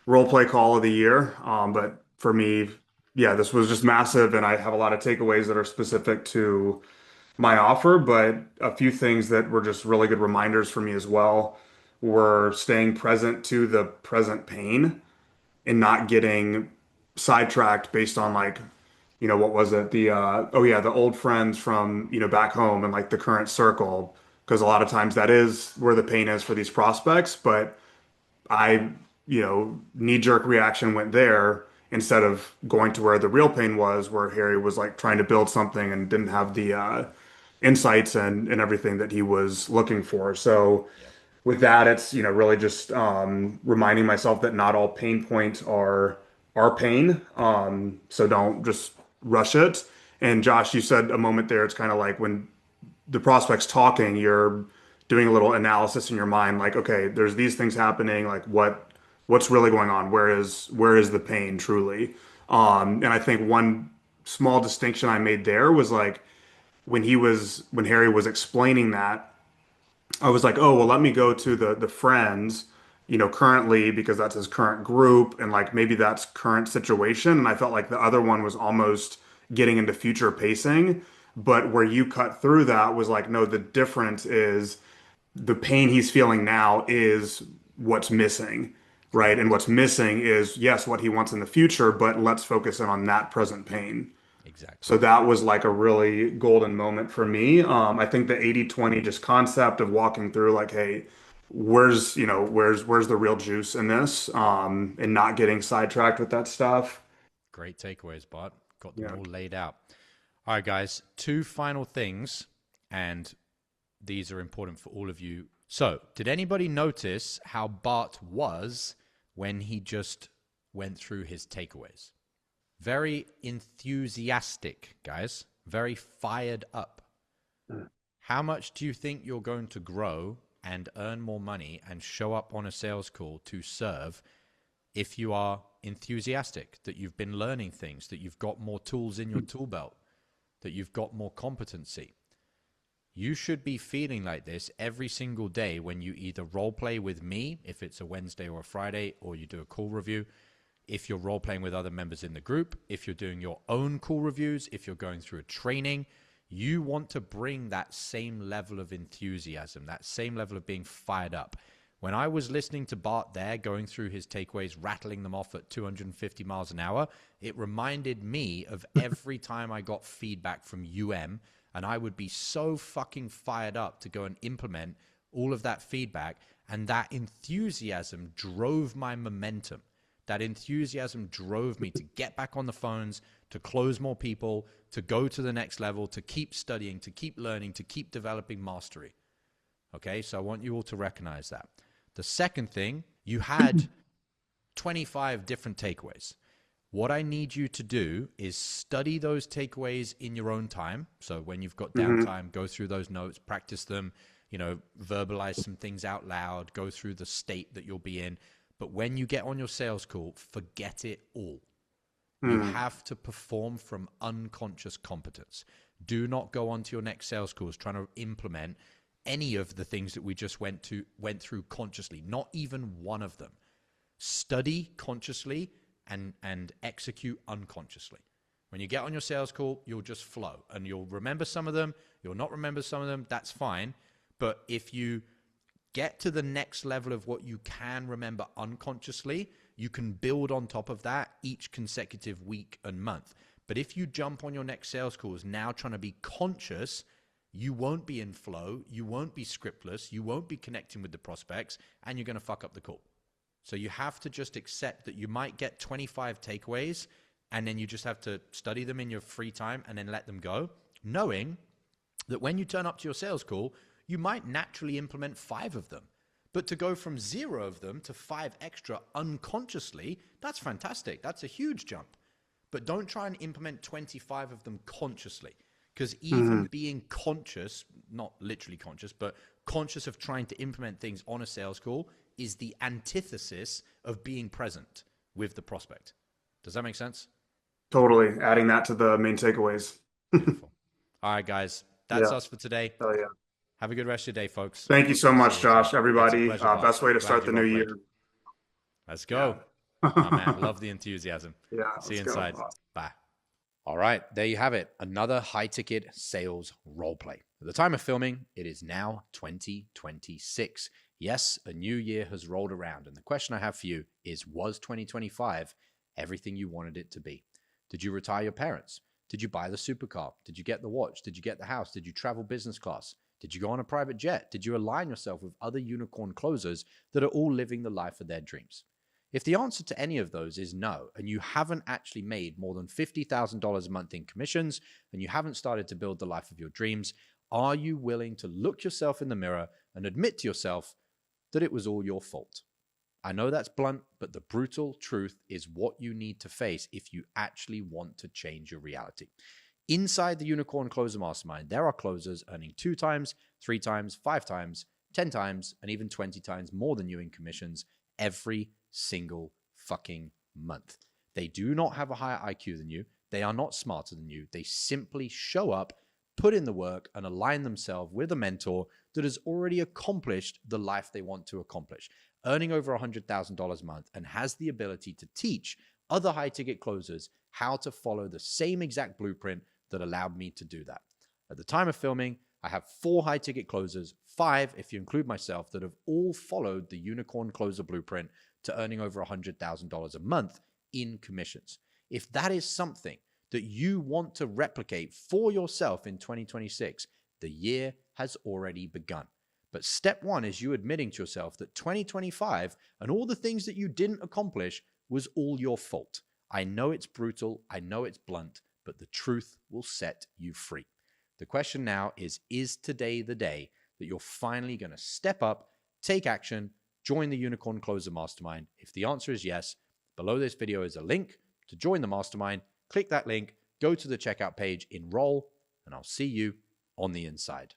Speaker 2: role play call of the year. But for me, yeah, this was just massive, and I have a lot of takeaways that are specific to my offer, but a few things that were just really good reminders for me as well were staying present to the present pain and not getting sidetracked based on what was it? The old friends from, back home and like the current circle. Because a lot of times that is where the pain is for these prospects. But I, knee-jerk reaction went there instead of going to where the real pain was, where Harry was like trying to build something and didn't have the insights and everything that he was looking for. So with that, it's, really just reminding myself that not all pain points are pain. So don't just rush it. And Josh, you said a moment there, it's kind of like when the prospect's talking, you're doing a little analysis in your mind, like, okay, there's these things happening, like what's really going on? Where is the pain truly? And I think one small distinction I made there was like when Harry was explaining that, I was like, oh, well, let me go to the friends, currently, because that's his current group, and like maybe that's current situation. And I felt like the other one was almost getting into future pacing. But where you cut through that was like, no, the difference is the pain he's feeling now is what's missing, right? And what's missing is, yes, what he wants in the future, but let's focus in on that present pain.
Speaker 1: Exactly.
Speaker 2: So that was like a really golden moment for me. I think the 80/20 just concept of walking through like, hey, where's the real juice in this? And not getting sidetracked with that stuff.
Speaker 1: Great takeaways, Bart. Got them all laid out. All right, guys, 2 final things, and these are important for all of you. So, did anybody notice how Bart was when he just went through his takeaways? Very enthusiastic, guys. Very fired up. How much do you think you're going to grow and earn more money and show up on a sales call to serve if you are enthusiastic, that you've been learning things, that you've got more tools in your tool belt, that you've got more competency? You should be feeling like this every single day when you either role play with me, if it's a Wednesday or a Friday, or you do a call review. If you're role playing with other members in the group, if you're doing your own call reviews, if you're going through a training, you want to bring that same level of enthusiasm, that same level of being fired up. When I was listening to Bart there, going through his takeaways, rattling them off at 250 miles an hour, it reminded me of every time I got feedback from UM, and I would be so fucking fired up to go and implement all of that feedback. And that enthusiasm drove my momentum. That enthusiasm drove me to get back on the phones, to close more people, to go to the next level, to keep studying, to keep learning, to keep developing mastery. Okay, so I want you all to recognize that. The second thing, you had 25 different takeaways. What I need you to do is study those takeaways in your own time. So when you've got downtime, go through those notes, practice them, verbalize some things out loud, go through the state that you'll be in. But when you get on your sales call, forget it all. You have to perform from unconscious competence. Do not go on to your next sales calls trying to implement any of the things that we just went through consciously, not even one of them. Study consciously and execute unconsciously. When you get on your sales call, you'll just flow, and you'll remember some of them, you'll not remember some of them, that's fine. But if you get to the next level of what you can remember unconsciously, you can build on top of that each consecutive week and month. But if you jump on your next sales calls now trying to be conscious, you won't be in flow, you won't be scriptless, you won't be connecting with the prospects, and you're going to fuck up the call. So you have to just accept that you might get 25 takeaways, and then you just have to study them in your free time and then let them go, knowing that when you turn up to your sales call, you might naturally implement 5 of them. But to go from 0 of them to 5 extra unconsciously, that's fantastic. That's a huge jump. But don't try and implement 25 of them consciously. Because even being conscious, not literally conscious, but conscious of trying to implement things on a sales call is the antithesis of being present with the prospect. Does that make sense?
Speaker 2: Totally. Adding that to the main takeaways.
Speaker 1: Beautiful. All right, guys. That's us for today.
Speaker 2: Oh, yeah.
Speaker 1: Have a good rest of your day, folks.
Speaker 2: Thank you so much, Josh, everybody.
Speaker 1: It's a pleasure,
Speaker 2: Best way to
Speaker 1: Glad
Speaker 2: start the
Speaker 1: you
Speaker 2: new
Speaker 1: role-played.
Speaker 2: year.
Speaker 1: Let's go.
Speaker 2: Yeah.
Speaker 1: Oh, man, love the enthusiasm.
Speaker 2: Yeah.
Speaker 1: See you
Speaker 2: let's go.
Speaker 1: inside. Bye. All right, there you have it. Another high-ticket sales role play. At the time of filming, it is now 2026. Yes, a new year has rolled around, and the question I have for you is, was 2025 everything you wanted it to be? Did you retire your parents? Did you buy the supercar? Did you get the watch? Did you get the house? Did you travel business class? Did you go on a private jet? Did you align yourself with other unicorn closers that are all living the life of their dreams? If the answer to any of those is no, and you haven't actually made more than $50,000 a month in commissions, and you haven't started to build the life of your dreams, are you willing to look yourself in the mirror and admit to yourself that it was all your fault? I know that's blunt, but the brutal truth is what you need to face if you actually want to change your reality. Inside the Unicorn Closer Mastermind, there are closers earning 2 times, 3 times, 5 times, 10 times, and even 20 times more than you in commissions every single fucking month. They do not have a higher IQ than you. They are not smarter than you. They simply show up, put in the work, and align themselves with a mentor that has already accomplished the life they want to accomplish, earning over $100,000 a month, and has the ability to teach other high-ticket closers how to follow the same exact blueprint that allowed me to do that. At the time of filming, I have 4 high-ticket closers, 5 if you include myself, that have all followed the Unicorn Closer blueprint to earning over $100,000 a month in commissions. If that is something that you want to replicate for yourself in 2026, the year has already begun. But step 1 is you admitting to yourself that 2025 and all the things that you didn't accomplish was all your fault. I know it's brutal, I know it's blunt, but the truth will set you free. The question now is today the day that you're finally going to step up, take action, join the Unicorn Closer Mastermind? If the answer is yes, below this video is a link to join the mastermind. Click that link, go to the checkout page, enroll, and I'll see you on the inside.